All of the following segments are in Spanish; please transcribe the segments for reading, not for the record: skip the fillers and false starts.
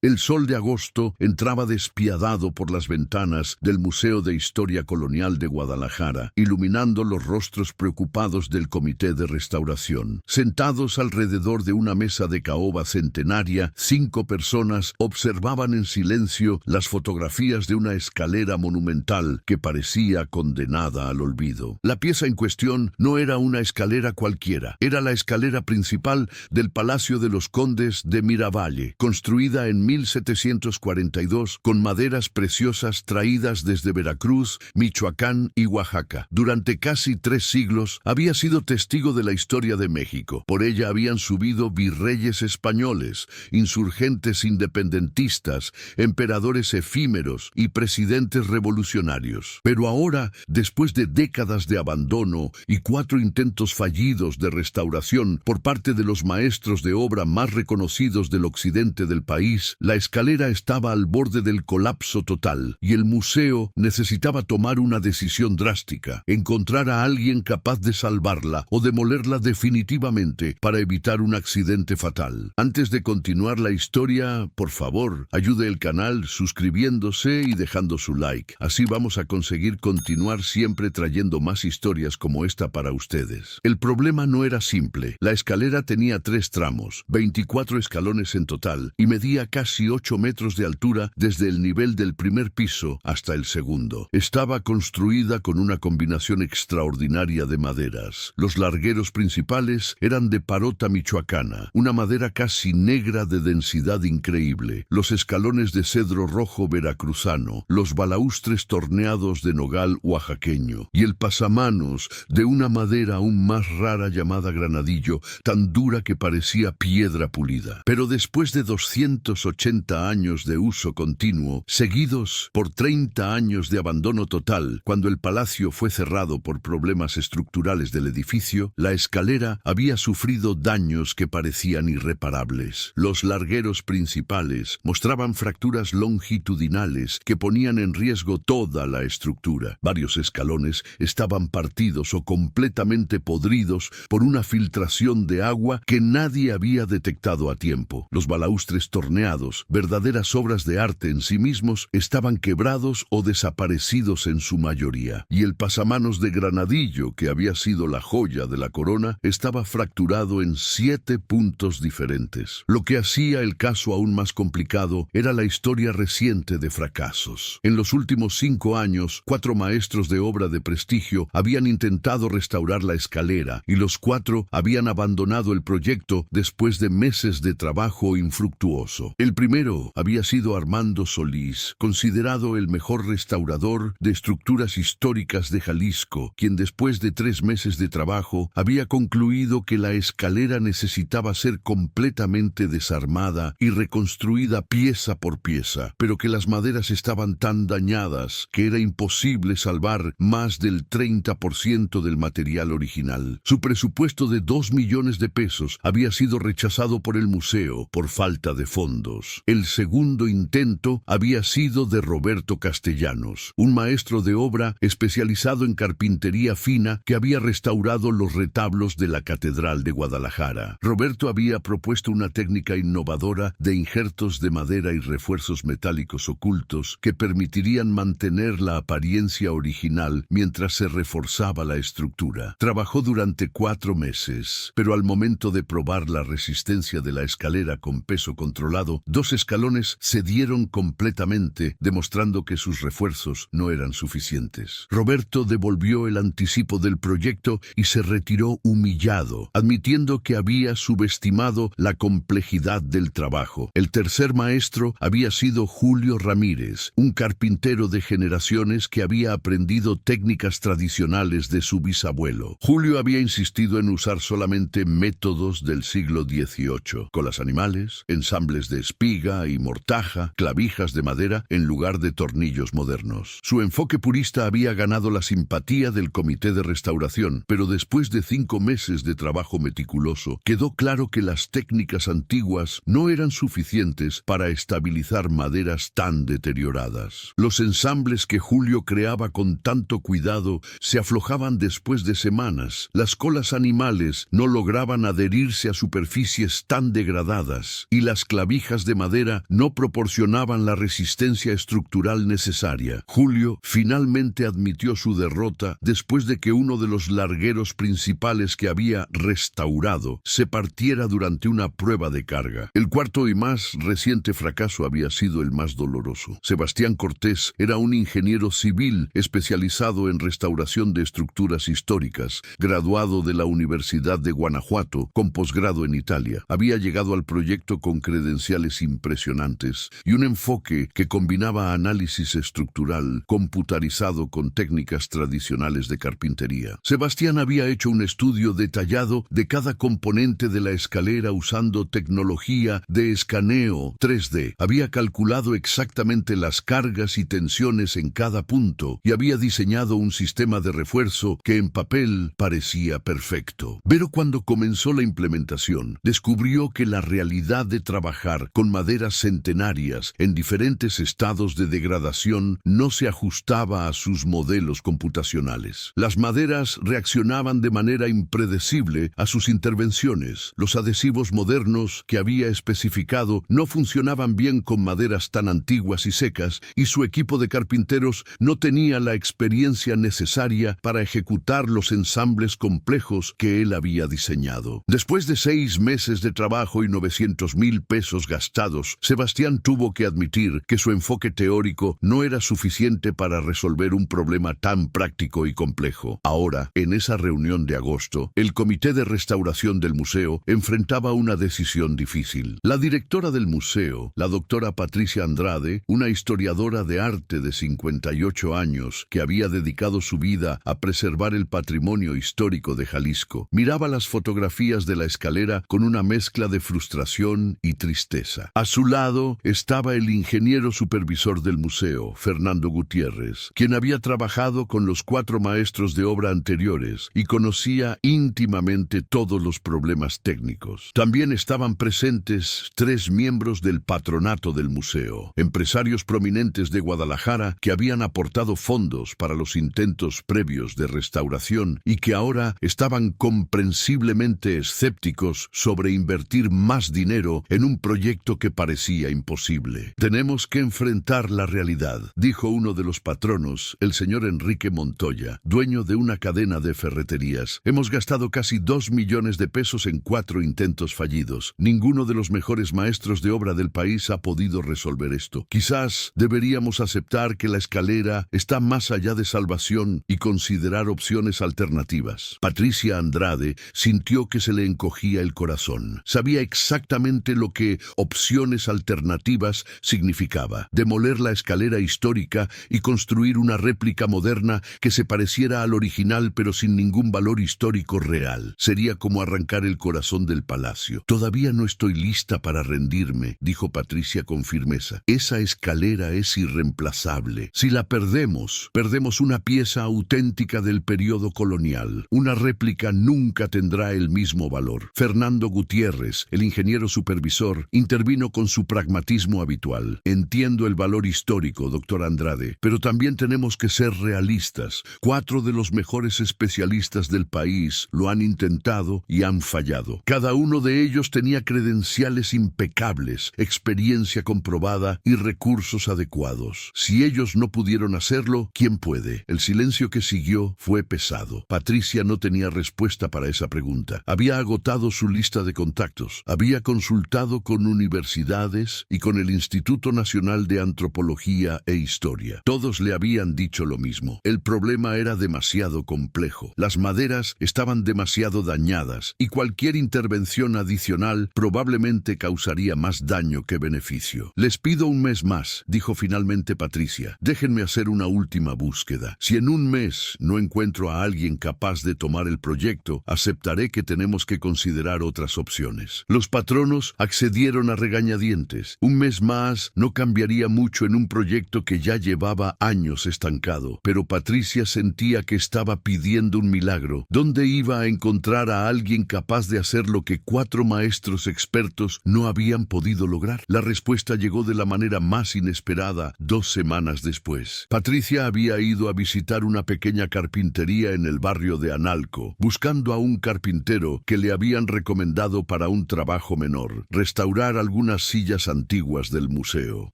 El sol de agosto entraba despiadado por las ventanas del Museo de Historia Colonial de Guadalajara, iluminando los rostros preocupados del Comité de Restauración. Sentados alrededor de una mesa de caoba centenaria, 5 personas observaban en silencio las fotografías de una escalera monumental que parecía condenada al olvido. La pieza en cuestión no era una escalera cualquiera, era la escalera principal del Palacio de los Condes de Miravalle, construida en 1742 con maderas preciosas traídas desde Veracruz, Michoacán y Oaxaca. Durante casi 3 siglos había sido testigo de la historia de México. Por ella habían subido virreyes españoles, insurgentes independentistas, emperadores efímeros y presidentes revolucionarios. Pero ahora, después de décadas de abandono y 4 intentos fallidos de restauración por parte de los maestros de obra más reconocidos del occidente del país, la escalera estaba al borde del colapso total y el museo necesitaba tomar una decisión drástica: encontrar a alguien capaz de salvarla o demolerla definitivamente para evitar un accidente fatal. Antes de continuar la historia, por favor, ayude el canal suscribiéndose y dejando su like. Así vamos a conseguir continuar siempre trayendo más historias como esta para ustedes. El problema no era simple. La escalera tenía 3 tramos, 24 escalones en total, y medía casi 8 metros de altura desde el nivel del primer piso hasta el segundo. Estaba construida con una combinación extraordinaria de maderas. Los largueros principales eran de parota michoacana, una madera casi negra de densidad increíble, los escalones de cedro rojo veracruzano, los balaustres torneados de nogal oaxaqueño y el pasamanos de una madera aún más rara llamada granadillo, tan dura que parecía piedra pulida. Pero después de 280 años de uso continuo, seguidos por 30 años de abandono total, cuando el palacio fue cerrado por problemas estructurales del edificio, la escalera había sufrido daños que parecían irreparables. Los largueros principales mostraban fracturas longitudinales que ponían en riesgo toda la estructura. Varios escalones estaban partidos o completamente podridos por una filtración de agua que nadie había detectado a tiempo. Los balaustres torneados, verdaderas obras de arte en sí mismos, estaban quebrados o desaparecidos en su mayoría. Y el pasamanos de granadillo, que había sido la joya de la corona, estaba fracturado en 7 puntos diferentes. Lo que hacía el caso aún más complicado era la historia reciente de fracasos. En los últimos 5 años, 4 maestros de obra de prestigio habían intentado restaurar la escalera y los 4 habían abandonado el proyecto después de meses de trabajo infructuoso. El primero había sido Armando Solís, considerado el mejor restaurador de estructuras históricas de Jalisco, quien después de 3 meses de trabajo había concluido que la escalera necesitaba ser completamente desarmada y reconstruida pieza por pieza, pero que las maderas estaban tan dañadas que era imposible salvar más del 30% del material original. Su presupuesto de 2 millones de pesos había sido rechazado por el museo por falta de fondos. El segundo intento había sido de Roberto Castellanos, un maestro de obra especializado en carpintería fina que había restaurado los retablos de la Catedral de Guadalajara. Roberto había propuesto una técnica innovadora de injertos de madera y refuerzos metálicos ocultos que permitirían mantener la apariencia original mientras se reforzaba la estructura. Trabajó durante 4 meses, pero al momento de probar la resistencia de la escalera con peso controlado, 2 escalones cedieron completamente, demostrando que sus refuerzos no eran suficientes. Roberto devolvió el anticipo del proyecto y se retiró humillado, admitiendo que había subestimado la complejidad del trabajo. El tercer maestro había sido Julio Ramírez, un carpintero de generaciones que había aprendido técnicas tradicionales de su bisabuelo. Julio había insistido en usar solamente métodos del siglo XVIII, colas animales, ensambles de espiga y mortaja, clavijas de madera en lugar de tornillos modernos. Su enfoque purista había ganado la simpatía del Comité de Restauración, pero después de 5 meses de trabajo meticuloso, quedó claro que las técnicas antiguas no eran suficientes para estabilizar maderas tan deterioradas. Los ensambles que Julio creaba con tanto cuidado se aflojaban después de semanas. Las colas animales no lograban adherirse a superficies tan degradadas y las clavijas de de madera no proporcionaban la resistencia estructural necesaria. Julio finalmente admitió su derrota después de que uno de los largueros principales que había restaurado se partiera durante una prueba de carga. El cuarto y más reciente fracaso había sido el más doloroso. Sebastián Cortés era un ingeniero civil especializado en restauración de estructuras históricas, graduado de la Universidad de Guanajuato con posgrado en Italia. Había llegado al proyecto con credenciales impresionantes y un enfoque que combinaba análisis estructural computarizado con técnicas tradicionales de carpintería. Sebastián había hecho un estudio detallado de cada componente de la escalera usando tecnología de escaneo 3D. Había calculado exactamente las cargas y tensiones en cada punto y había diseñado un sistema de refuerzo que en papel parecía perfecto. Pero cuando comenzó la implementación, descubrió que la realidad de trabajar con maderas centenarias en diferentes estados de degradación no se ajustaba a sus modelos computacionales. Las maderas reaccionaban de manera impredecible a sus intervenciones. Los adhesivos modernos que había especificado no funcionaban bien con maderas tan antiguas y secas, y su equipo de carpinteros no tenía la experiencia necesaria para ejecutar los ensambles complejos que él había diseñado. Después de 6 meses de trabajo y 900,000 pesos gastados, Sebastián tuvo que admitir que su enfoque teórico no era suficiente para resolver un problema tan práctico y complejo. Ahora, en esa reunión de agosto, el Comité de Restauración del museo enfrentaba una decisión difícil. La directora del museo, la doctora Patricia Andrade, una historiadora de arte de 58 años que había dedicado su vida a preservar el patrimonio histórico de Jalisco, miraba las fotografías de la escalera con una mezcla de frustración y tristeza. A su lado estaba el ingeniero supervisor del museo, Fernando Gutiérrez, quien había trabajado con los 4 maestros de obra anteriores y conocía íntimamente todos los problemas técnicos. También estaban presentes 3 miembros del patronato del museo, empresarios prominentes de Guadalajara que habían aportado fondos para los intentos previos de restauración y que ahora estaban comprensiblemente escépticos sobre invertir más dinero en un proyecto que parecía imposible. Tenemos que enfrentar la realidad, dijo uno de los patronos, el señor Enrique Montoya, dueño de una cadena de ferreterías. Hemos gastado casi 2 millones de pesos en 4 intentos fallidos. Ninguno de los mejores maestros de obra del país ha podido resolver esto. Quizás deberíamos aceptar que la escalera está más allá de salvación y considerar opciones alternativas. Patricia Andrade sintió que se le encogía el corazón. Sabía exactamente lo que opciones alternativas significaba: demoler la escalera histórica y construir una réplica moderna que se pareciera al original pero sin ningún valor histórico real. Sería como arrancar el corazón del palacio. Todavía no estoy lista para rendirme, dijo Patricia con firmeza. Esa escalera es irreemplazable. Si la perdemos, perdemos una pieza auténtica del periodo colonial. Una réplica nunca tendrá el mismo valor. Fernando Gutiérrez, el ingeniero supervisor, intervino con su pragmatismo habitual. Entiendo el valor histórico, doctor Andrade, pero también tenemos que ser realistas. 4 de los mejores especialistas del país lo han intentado y han fallado. Cada uno de ellos tenía credenciales impecables, experiencia comprobada y recursos adecuados. Si ellos no pudieron hacerlo, ¿quién puede? El silencio que siguió fue pesado. Patricia no tenía respuesta para esa pregunta. Había agotado su lista de contactos. Había consultado con universidades y con el Instituto Nacional de Antropología e Historia. Todos le habían dicho lo mismo. El problema era demasiado complejo. Las maderas estaban demasiado dañadas y cualquier intervención adicional probablemente causaría más daño que beneficio. Les pido un mes más, dijo finalmente Patricia. Déjenme hacer una última búsqueda. Si en un mes no encuentro a alguien capaz de tomar el proyecto, aceptaré que tenemos que considerar otras opciones. Los patronos accedieron a regañadientes. Un mes más no cambiaría mucho en un proyecto que ya llevaba años estancado, pero Patricia sentía que estaba pidiendo un milagro. ¿Dónde iba a encontrar a alguien capaz de hacer lo que 4 maestros expertos no habían podido lograr? La respuesta llegó de la manera más inesperada 2 semanas después. Patricia había ido a visitar una pequeña carpintería en el barrio de Analco, buscando a un carpintero que le habían recomendado para un trabajo menor: restaurar algunos algunas sillas antiguas del museo.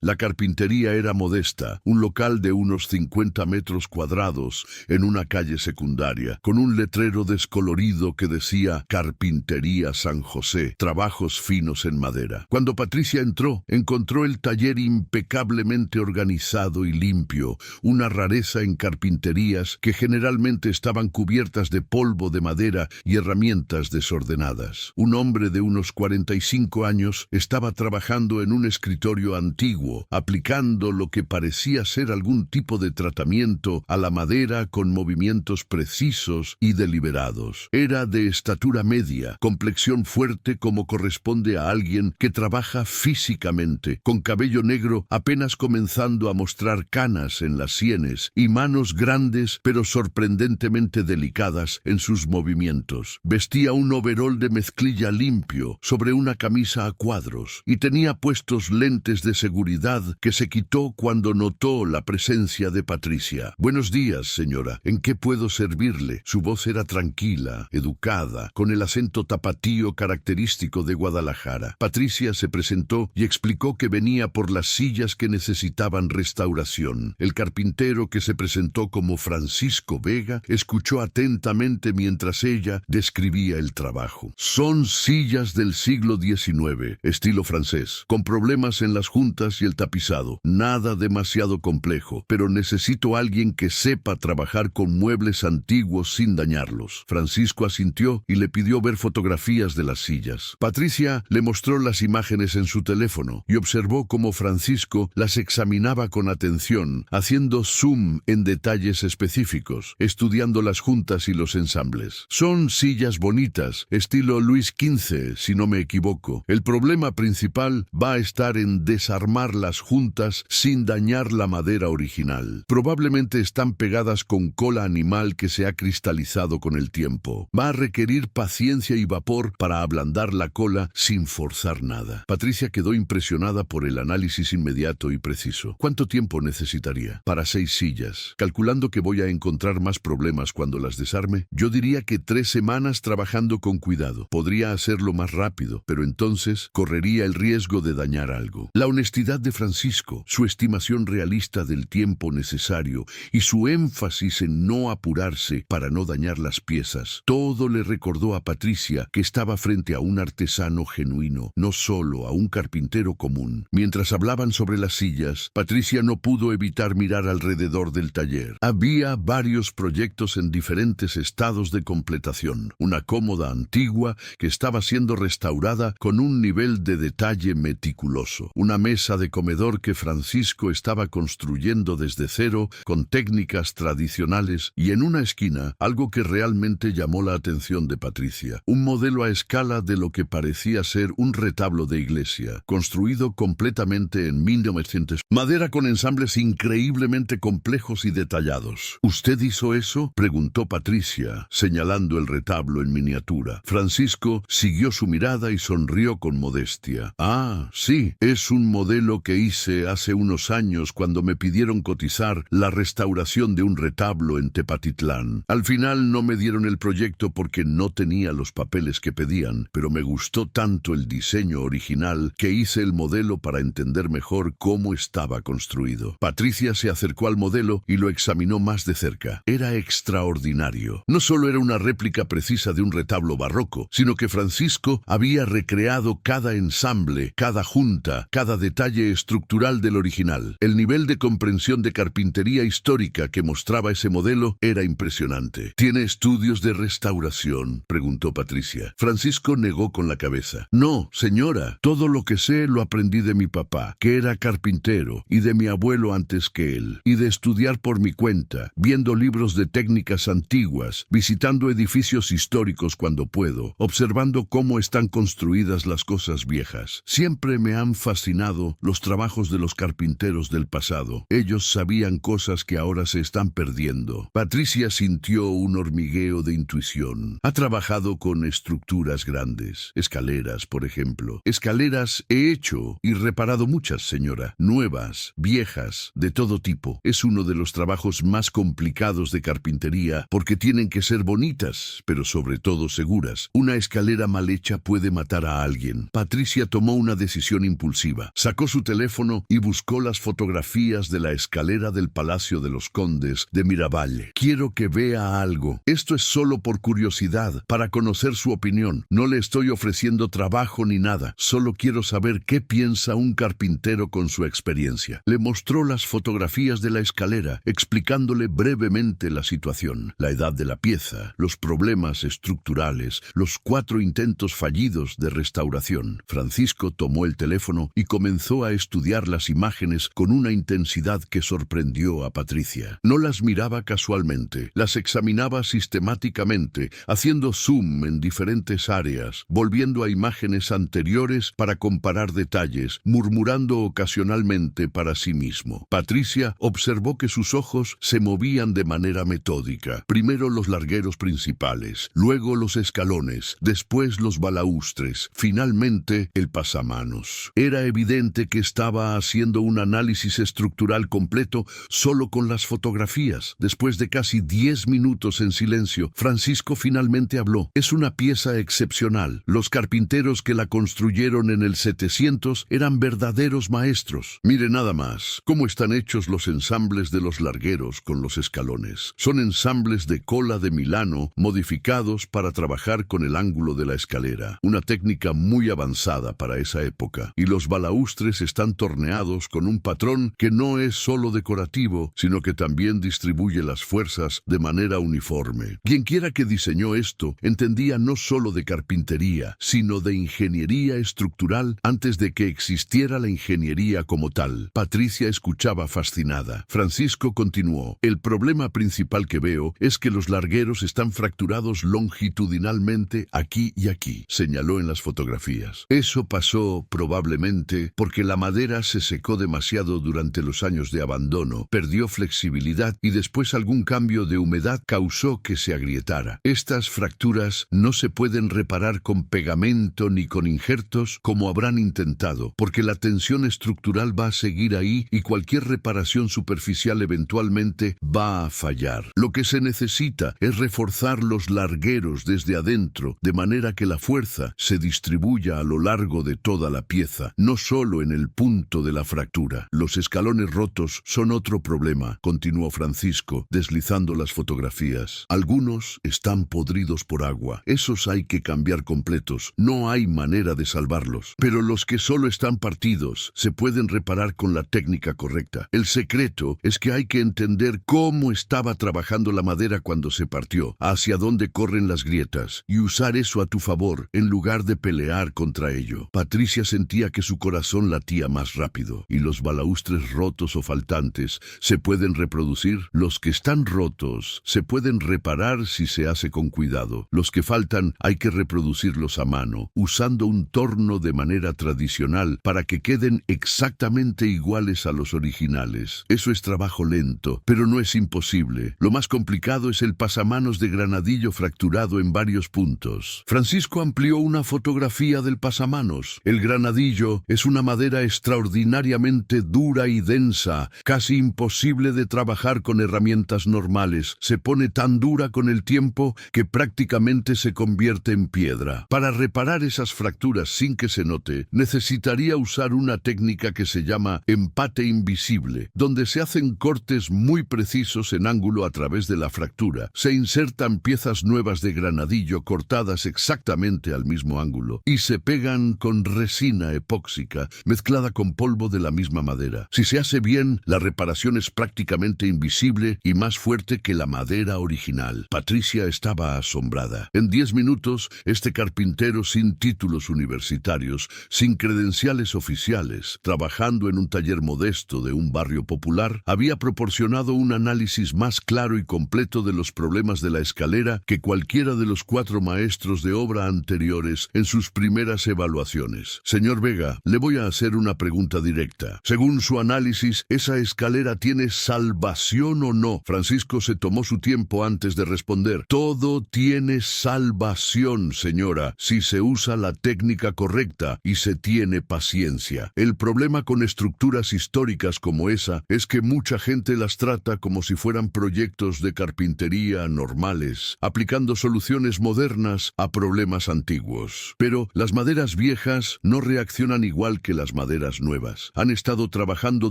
La carpintería era modesta, un local de unos 50 metros cuadrados en una calle secundaria, con un letrero descolorido que decía Carpintería San José, trabajos finos en madera. Cuando Patricia entró, encontró el taller impecablemente organizado y limpio, una rareza en carpinterías que generalmente estaban cubiertas de polvo de madera y herramientas desordenadas. Un hombre de unos 45 años estaba trabajando en un escritorio antiguo, aplicando lo que parecía ser algún tipo de tratamiento a la madera con movimientos precisos y deliberados. Era de estatura media, complexión fuerte como corresponde a alguien que trabaja físicamente, con cabello negro apenas comenzando a mostrar canas en las sienes y manos grandes pero sorprendentemente delicadas en sus movimientos. Vestía un overol de mezclilla limpio sobre una camisa a cuadros y tenía puestos lentes de seguridad que se quitó cuando notó la presencia de Patricia. «Buenos días, señora. ¿En qué puedo servirle?» Su voz era tranquila, educada, con el acento tapatío característico de Guadalajara. Patricia se presentó y explicó que venía por las sillas que necesitaban restauración. El carpintero, que se presentó como Francisco Vega, escuchó atentamente mientras ella describía el trabajo. «Son sillas del siglo XIX, estilo francés, con problemas en las juntas y el tapizado. Nada demasiado complejo, pero necesito a alguien que sepa trabajar con muebles antiguos sin dañarlos». Francisco asintió y le pidió ver fotografías de las sillas. Patricia le mostró las imágenes en su teléfono y observó cómo Francisco las examinaba con atención, haciendo zoom en detalles específicos, estudiando las juntas y los ensambles. «Son sillas bonitas, estilo Luis XV, si no me equivoco. El problema principal va a estar en desarmar las juntas sin dañar la madera original. Probablemente están pegadas con cola animal que se ha cristalizado con el tiempo. Va a requerir paciencia y vapor para ablandar la cola sin forzar nada». Patricia quedó impresionada por el análisis inmediato y preciso. «¿Cuánto tiempo necesitaría?» «Para 6 sillas. Calculando que voy a encontrar más problemas cuando las desarme, yo diría que 3 semanas trabajando con cuidado. Podría hacerlo más rápido, pero entonces correría el riesgo de dañar algo». La honestidad de Francisco, su estimación realista del tiempo necesario y su énfasis en no apurarse para no dañar las piezas, todo le recordó a Patricia que estaba frente a un artesano genuino, no solo a un carpintero común. Mientras hablaban sobre las sillas, Patricia no pudo evitar mirar alrededor del taller. Había varios proyectos en diferentes estados de completación. Una cómoda antigua que estaba siendo restaurada con un nivel de detalle meticuloso. Una mesa de comedor que Francisco estaba construyendo desde cero con técnicas tradicionales y en una esquina algo que realmente llamó la atención de Patricia. Un modelo a escala de lo que parecía ser un retablo de iglesia, construido completamente en 1900. Madera con ensambles increíblemente complejos y detallados. «¿Usted hizo eso?», preguntó Patricia, señalando el retablo en miniatura. Francisco siguió su mirada y sonrió con modestia. «Ah, sí, es un modelo que hice hace unos años cuando me pidieron cotizar la restauración de un retablo en Tepatitlán. Al final no me dieron el proyecto porque no tenía los papeles que pedían, pero me gustó tanto el diseño original que hice el modelo para entender mejor cómo estaba construido». Patricia se acercó al modelo y lo examinó más de cerca. Era extraordinario. No solo era una réplica precisa de un retablo barroco, sino que Francisco había recreado cada ensamble, cada junta, cada detalle estructural del original. El nivel de comprensión de carpintería histórica que mostraba ese modelo era impresionante. «¿Tiene estudios de restauración?», preguntó Patricia. Francisco negó con la cabeza. «No, señora. Todo lo que sé lo aprendí de mi papá, que era carpintero, y de mi abuelo antes que él, y de estudiar por mi cuenta, viendo libros de técnicas antiguas, visitando edificios históricos cuando puedo, observando cómo están construidas las cosas viejas. Siempre me han fascinado los trabajos de los carpinteros del pasado. Ellos sabían cosas que ahora se están perdiendo». Patricia sintió un hormigueo de intuición. Ha trabajado con estructuras grandes, escaleras, por ejemplo. Escaleras he hecho y reparado muchas, señora. Nuevas, viejas, de todo tipo. Es uno de los trabajos más complicados de carpintería porque tienen que ser bonitas, pero sobre todo seguras. Una escalera mal hecha puede matar a alguien. Patricia tomó una decisión impulsiva. Sacó su teléfono y buscó las fotografías de la escalera del Palacio de los Condes de Miravalle. Quiero que vea algo. Esto es solo por curiosidad, para conocer su opinión. No le estoy ofreciendo trabajo ni nada. Solo quiero saber qué piensa un carpintero con su experiencia. Le mostró las fotografías de la escalera, explicándole brevemente la situación, la edad de la pieza, los problemas estructurales, los 4 intentos fallidos de restauración. Francisco tomó el teléfono y comenzó a estudiar las imágenes con una intensidad que sorprendió a Patricia. No las miraba casualmente, las examinaba sistemáticamente, haciendo zoom en diferentes áreas, volviendo a imágenes anteriores para comparar detalles, murmurando ocasionalmente para sí mismo. Patricia observó que sus ojos se movían de manera metódica. Primero los largueros principales, luego los escalones, después los balaustres, finalmente el pasamanos. Era evidente que estaba haciendo un análisis estructural completo solo con las fotografías. Después de casi 10 minutos en silencio, Francisco finalmente habló. Es una pieza excepcional. Los carpinteros que la construyeron en el 700 eran verdaderos maestros. Mire nada más cómo están hechos los ensambles de los largueros con los escalones. Son ensambles de cola de Milano modificados para trabajar con el ángulo de la escalera, una técnica muy avanzada para esa época. Y los balaustres están torneados con un patrón que no es solo decorativo, sino que también distribuye las fuerzas de manera uniforme. Quienquiera que diseñó esto entendía no solo de carpintería, sino de ingeniería estructural antes de que existiera la ingeniería como tal. Patricia escuchaba fascinada. Francisco continuó. El problema principal que veo es que los largueros están fracturados longitudinalmente aquí y aquí, señaló en las fotografías. Eso pasó probablemente porque la madera se secó demasiado durante los años de abandono, perdió flexibilidad y después algún cambio de humedad causó que se agrietara. Estas fracturas no se pueden reparar con pegamento ni con injertos como habrán intentado, porque la tensión estructural va a seguir ahí y cualquier reparación superficial eventualmente va a fallar. Lo que se necesita es reforzar los largueros desde adentro, de manera que la fuerza se distribuya a lo largo de toda la pieza, no solo en el punto de la fractura. Los escalones rotos son otro problema, continuó Francisco, deslizando las fotografías. Algunos están podridos por agua. Esos hay que cambiar completos. No hay manera de salvarlos. Pero los que solo están partidos se pueden reparar con la técnica correcta. El secreto es que hay que entender cómo estaba trabajando la madera cuando se partió, hacia dónde corren las grietas, y usar eso a tu favor en lugar de pelear contra ello. Patricia sentía que su corazón latía más rápido. ¿Y los balaustres rotos o faltantes se pueden reproducir? Los que están rotos se pueden reparar si se hace con cuidado. Los que faltan hay que reproducirlos a mano, usando un torno de manera tradicional para que queden exactamente iguales a los originales. Eso es trabajo lento, pero no es imposible. Lo más complicado es el pasamanos de granadillo fracturado en varios puntos. Francisco amplió una fotografía del pasamanos. El granadillo es una madera extraordinariamente dura y densa, casi imposible de trabajar con herramientas normales. Se pone tan dura con el tiempo que prácticamente se convierte en piedra. Para reparar esas fracturas sin que se note, necesitaría usar una técnica que se llama empate invisible, donde se hacen cortes muy precisos en ángulo a través de la fractura. Se insertan piezas nuevas de granadillo cortadas exactamente al mismo ángulo y se pegan con resina epóxica mezclada con polvo de la misma madera. Si se hace bien, la reparación es prácticamente invisible y más fuerte que la madera original. Patricia estaba asombrada. En 10 minutos, este carpintero sin títulos universitarios, sin credenciales oficiales, trabajando en un taller modesto de un barrio popular, había proporcionado un análisis más claro y completo de los problemas de la escalera que cualquiera de los 4 maestros de obra anteriores en sus primeras evaluaciones. Señor Vega, le voy a hacer una pregunta directa. Según su análisis, ¿esa escalera tiene salvación o no? Francisco se tomó su tiempo antes de responder. Todo tiene salvación, señora, si se usa la técnica correcta y se tiene paciencia. El problema con estructuras históricas como esa es que mucha gente las trata como si fueran proyectos de carpintería normales, aplicando soluciones modernas a problemas antiguos. Pero las maderas viejas viejas no reaccionan igual que las maderas nuevas. Han estado trabajando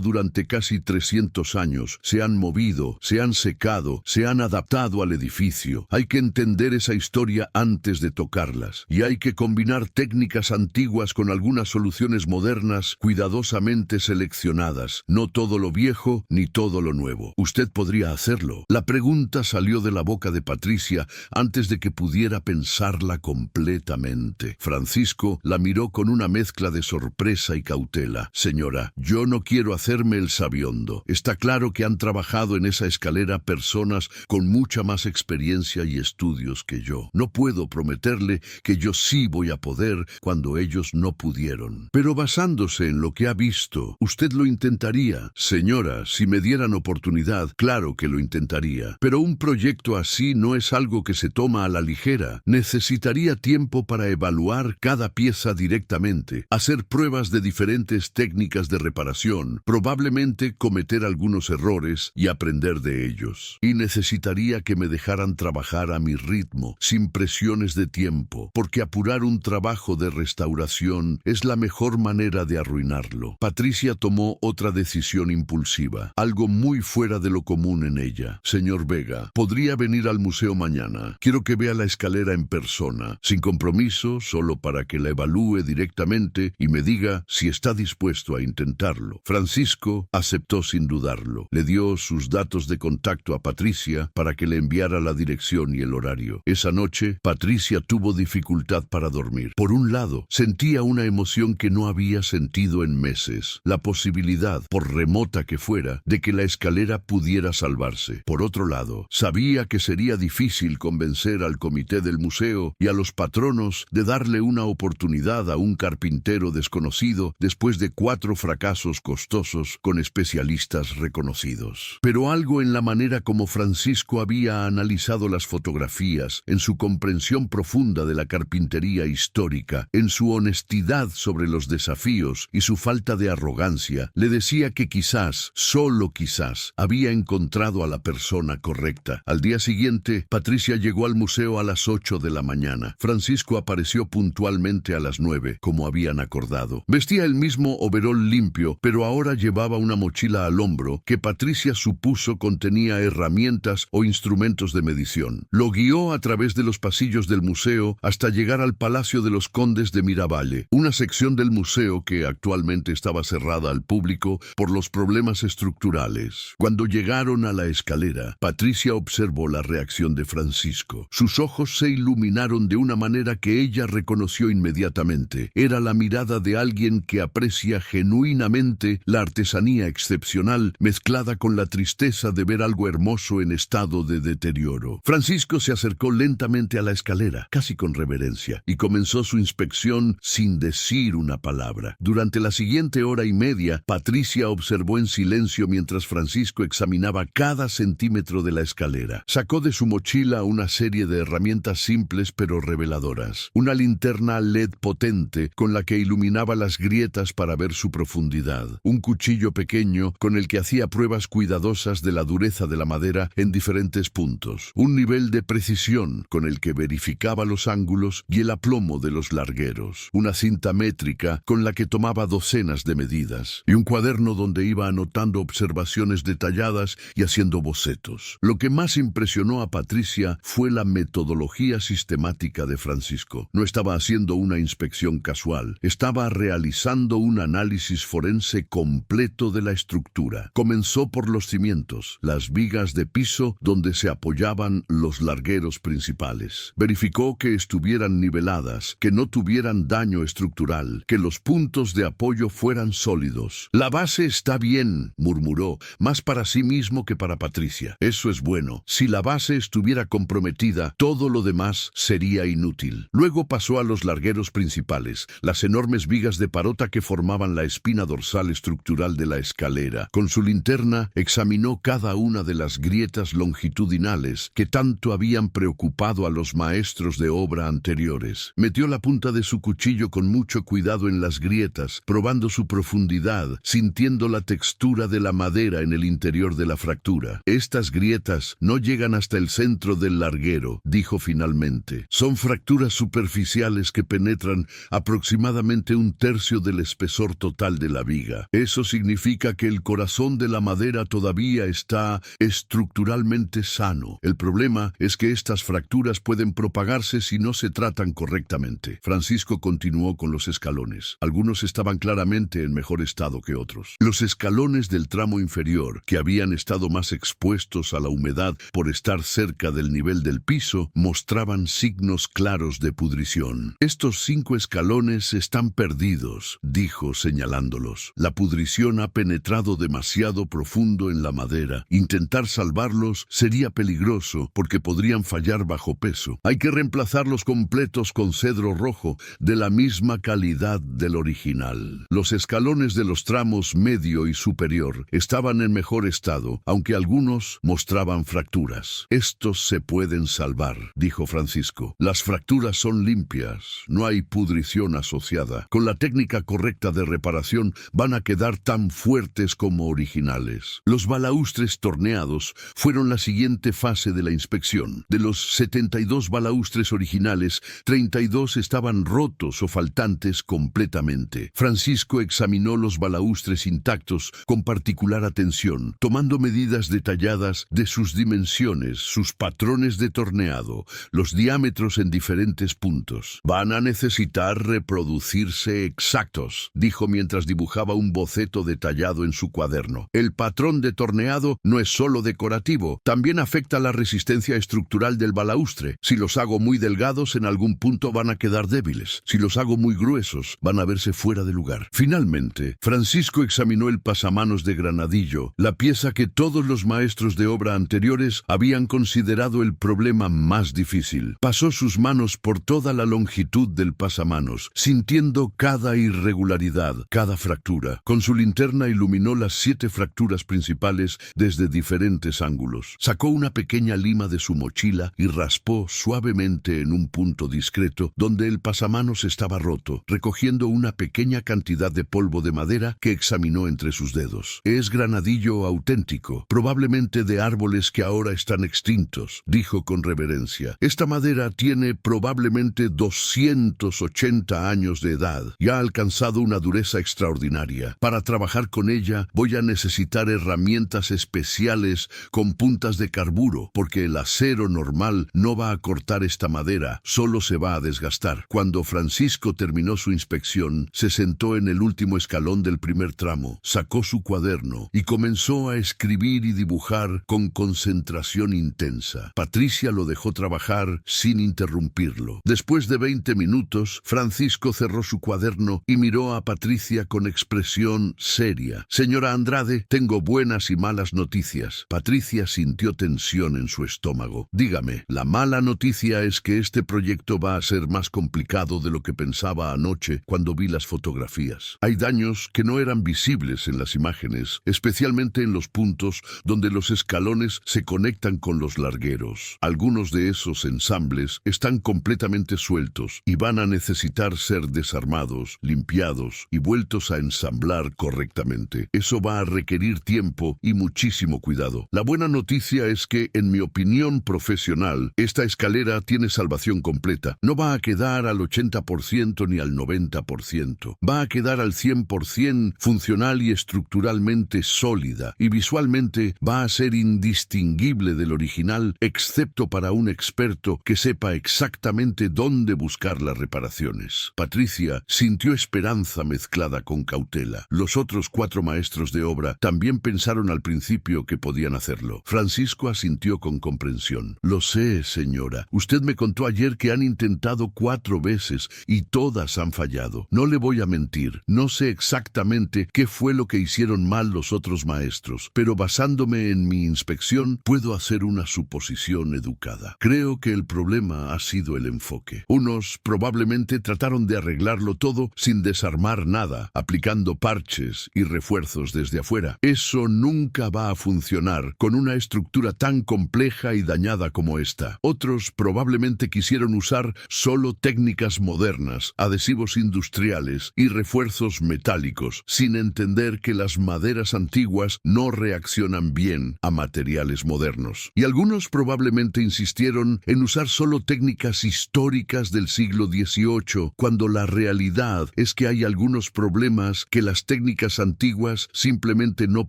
durante casi 300 años, se han movido, se han secado, se han adaptado al edificio. Hay que entender esa historia antes de tocarlas, y hay que combinar técnicas antiguas con algunas soluciones modernas cuidadosamente seleccionadas. No todo lo viejo ni todo lo nuevo. Usted podría hacerlo. La pregunta salió de la boca de Patricia antes de que pudiera pensarla completamente. Francisco la miró con una mezcla de sorpresa y cautela. Señora, yo no quiero hacerme el sabiondo. Está claro que han trabajado en esa escalera personas con mucha más experiencia y estudios que yo. No puedo prometerle que yo sí voy a poder cuando ellos no pudieron. Pero basándose en lo que ha visto, usted lo intentaría. Señora, si me dieran oportunidad, claro que lo intentaría. Pero un proyecto así no es algo que se toma a la ligera. Necesitaría tiempo para evaluar cada pieza directamente, hacer pruebas de diferentes técnicas de reparación, probablemente cometer algunos errores y aprender de ellos. Y necesitaría que me dejaran trabajar a mi ritmo, sin presiones de tiempo, porque apurar un trabajo de restauración es la mejor manera de arruinarlo. Patricia tomó otra decisión impulsiva, algo muy fuera de lo común en ella. Señor Vega, ¿podría venir al museo mañana? Quiero que vea la escalera en persona, sin compromiso, solo para que la evalúe directamente y me diga si está dispuesto a intentarlo. Francisco aceptó sin dudarlo. Le dio sus datos de contacto a Patricia para que le enviara la dirección y el horario. Esa noche, Patricia tuvo dificultad para dormir. Por un lado, sentía una emoción que no había sentido en meses, la posibilidad, por remota que fuera, de que la escalera pudiera salvarse. Por otro lado, sabía que sería difícil convencer al comité del museo y a los patronos de darle una oportunidad a un carpintero desconocido después de 4 fracasos costosos con especialistas reconocidos. Pero algo en la manera como Francisco había analizado las fotografías, en su comprensión profunda de la carpintería histórica, en su honestidad sobre los desafíos y su falta de arrogancia, le decía que quizás, solo quizás, había encontrado a la persona correcta. Al día siguiente, Patricia llegó al museo a las 8 de la mañana. Francisco apareció puntualmente a las 9, como habían acordado. Vestía el mismo overol limpio, pero ahora llevaba una mochila al hombro que Patricia supuso contenía herramientas o instrumentos de medición. Lo guió a través de los pasillos del museo hasta llegar al Palacio de los Condes de Miravalle, una sección del museo que actualmente estaba cerrada al público por los problemas estructurales. Cuando llegaron a la escalera, Patricia observó la reacción de Francisco. Sus ojos se iluminaron de una manera que ella reconoció inmediatamente. Era la mirada de alguien que aprecia genuinamente la artesanía excepcional mezclada con la tristeza de ver algo hermoso en estado de deterioro. Francisco se acercó lentamente a la escalera, casi con reverencia, y comenzó su inspección sin decir una palabra. Durante la siguiente hora y media, Patricia observó en silencio mientras Francisco examinaba cada centímetro de la escalera. Sacó de su mochila una serie de herramientas simples pero reveladoras. Una linterna LED potente con la que iluminaba las grietas para ver su profundidad. Un cuchillo pequeño con el que hacía pruebas cuidadosas de la dureza de la madera en diferentes puntos. Un nivel de precisión con el que verificaba los ángulos y el aplomo de los largueros. Una cinta métrica con la que tomaba docenas de medidas. Y un cuaderno donde iba anotando observaciones detalladas y haciendo bocetos. Lo que más impresionó a Patricia fue la metodología sistemática de Francisco. No estaba haciendo una inspección casual, estaba realizando un análisis forense completo de la estructura. Comenzó por los cimientos, las vigas de piso donde se apoyaban los largueros principales. Verificó que estuvieran niveladas, que no tuvieran daño estructural, que los puntos de apoyo fueran sólidos. La base está bien, murmuró, más para sí mismo que para Patricia. Eso es bueno. Si la base estuviera comprometida, todo lo demás sería inútil. Luego pasó a los largueros principales, las enormes vigas de parota que formaban la espina dorsal estructural de la escalera. Con su linterna examinó cada una de las grietas longitudinales que tanto habían preocupado a los maestros de obra anteriores. Metió la punta de su cuchillo con mucho cuidado en las grietas, probando su profundidad, sintiendo la textura de la madera en el interior de la fractura. Estas grietas no llegan hasta el centro del larguero, dijo finalmente. Son fracturas superficiales que penetran aproximadamente un tercio del espesor total de la viga. Eso significa que el corazón de la madera todavía está estructuralmente sano. El problema es que estas fracturas pueden propagarse si no se tratan correctamente. Francisco continuó con los escalones. Algunos estaban claramente en mejor estado que otros. Los escalones del tramo inferior, que habían estado más expuestos a la humedad por estar cerca del nivel del piso, mostraban signos claros de pudrición. Estos 5 escalones están perdidos, dijo señalándolos. La pudrición ha penetrado demasiado profundo en la madera. Intentar salvarlos sería peligroso porque podrían fallar bajo peso. Hay que reemplazarlos completos con cedro rojo de la misma calidad del original. Los escalones de los tramos medio y superior estaban en mejor estado, aunque algunos mostraban fracturas. Estos se pueden salvar, dijo Francisco. Las fracturas son limpias, no hay pudrición asociada. Con la técnica correcta de reparación van a quedar tan fuertes como originales. Los balaustres torneados fueron la siguiente fase de la inspección. De los 72 balaustres originales, 32 estaban rotos o faltantes completamente. Francisco examinó los balaustres intactos con particular atención, tomando medidas detalladas de sus dimensiones, sus patrones de torneado, los diámetros en diferentes puntos. Van a necesitar reproducirse exactos, dijo mientras dibujaba un boceto detallado en su cuaderno. El patrón de torneado no es solo decorativo, también afecta la resistencia estructural del balaustre. Si los hago muy delgados, en algún punto van a quedar débiles. Si los hago muy gruesos, van a verse fuera de lugar. Finalmente, Francisco examinó el pasamanos de granadillo, la pieza que todos los maestros de obra anteriores habían considerado el problema más difícil. Pasó sus manos por toda la longitud del pasamanos, sintiendo cada irregularidad, cada fractura. Con su linterna iluminó las 7 fracturas principales desde diferentes ángulos. Sacó una pequeña lima de su mochila y raspó suavemente en un punto discreto donde el pasamanos estaba roto, recogiendo una pequeña cantidad de polvo de madera que examinó entre sus dedos. Es granadillo auténtico, probablemente de árboles que ahora están extintos, dijo con reverencia. Esta madera tiene probablemente 280 años de edad y ha alcanzado una dureza extraordinaria. Para trabajar con ella voy a necesitar herramientas especiales con puntas de carburo, porque el acero normal no va a cortar esta madera, solo se va a desgastar. Cuando Francisco terminó su inspección, se sentó en el último escalón del primer tramo, sacó su cuaderno y comenzó a escribir y dibujar con concentración intensa. Patricia lo dejó trabajar sin interrumpirlo. Después de 20 minutos, Francisco cerró su cuaderno y miró a Patricia con expresión seria. Señora Andrade, tengo buenas y malas noticias. Patricia sintió tensión en su estómago. Dígame, la mala noticia es que este proyecto va a ser más complicado de lo que pensaba anoche cuando vi las fotografías. Hay daños que no eran visibles en las imágenes, especialmente en los puntos donde los escalones se conectan con los largueros. Algunos de esos ensambles están completamente sueltos y van a necesitar ser desarmados, limpiados y vueltos a ensamblar correctamente. Eso va a requerir tiempo y muchísimo cuidado. La buena noticia es que, en mi opinión profesional, esta escalera tiene salvación completa. No va a quedar al 80% ni al 90%. Va a quedar al 100% funcional y estructuralmente sólida, y visualmente va a ser indistinguible del original, excepto para un experto que sepa exactamente dónde buscar las reparaciones. Patricia sintió esperanza mezclada con cautela. Los otros 4 maestros de obra también pensaron al principio que podían hacerlo. Francisco asintió con comprensión. Lo sé, señora. Usted me contó ayer que han intentado 4 veces y todas han fallado. No le voy a mentir. No sé exactamente qué fue lo que hicieron mal los otros maestros, pero basándome en mi inspección, puedo hacer una suposición educada. Creo que el problema ha sido el enfoque. Unos probablemente trataron de arreglarlo todo sin desarmar nada, aplicando parches y refuerzos desde afuera. Eso nunca va a funcionar con una estructura tan compleja y dañada como esta. Otros probablemente quisieron usar solo técnicas modernas, adhesivos industriales y refuerzos metálicos, sin entender que las maderas antiguas no reaccionan bien a materiales modernos. Y algunos probablemente insistieron en usar solo técnicas históricas del siglo XVIII 18, cuando la realidad es que hay algunos problemas que las técnicas antiguas simplemente no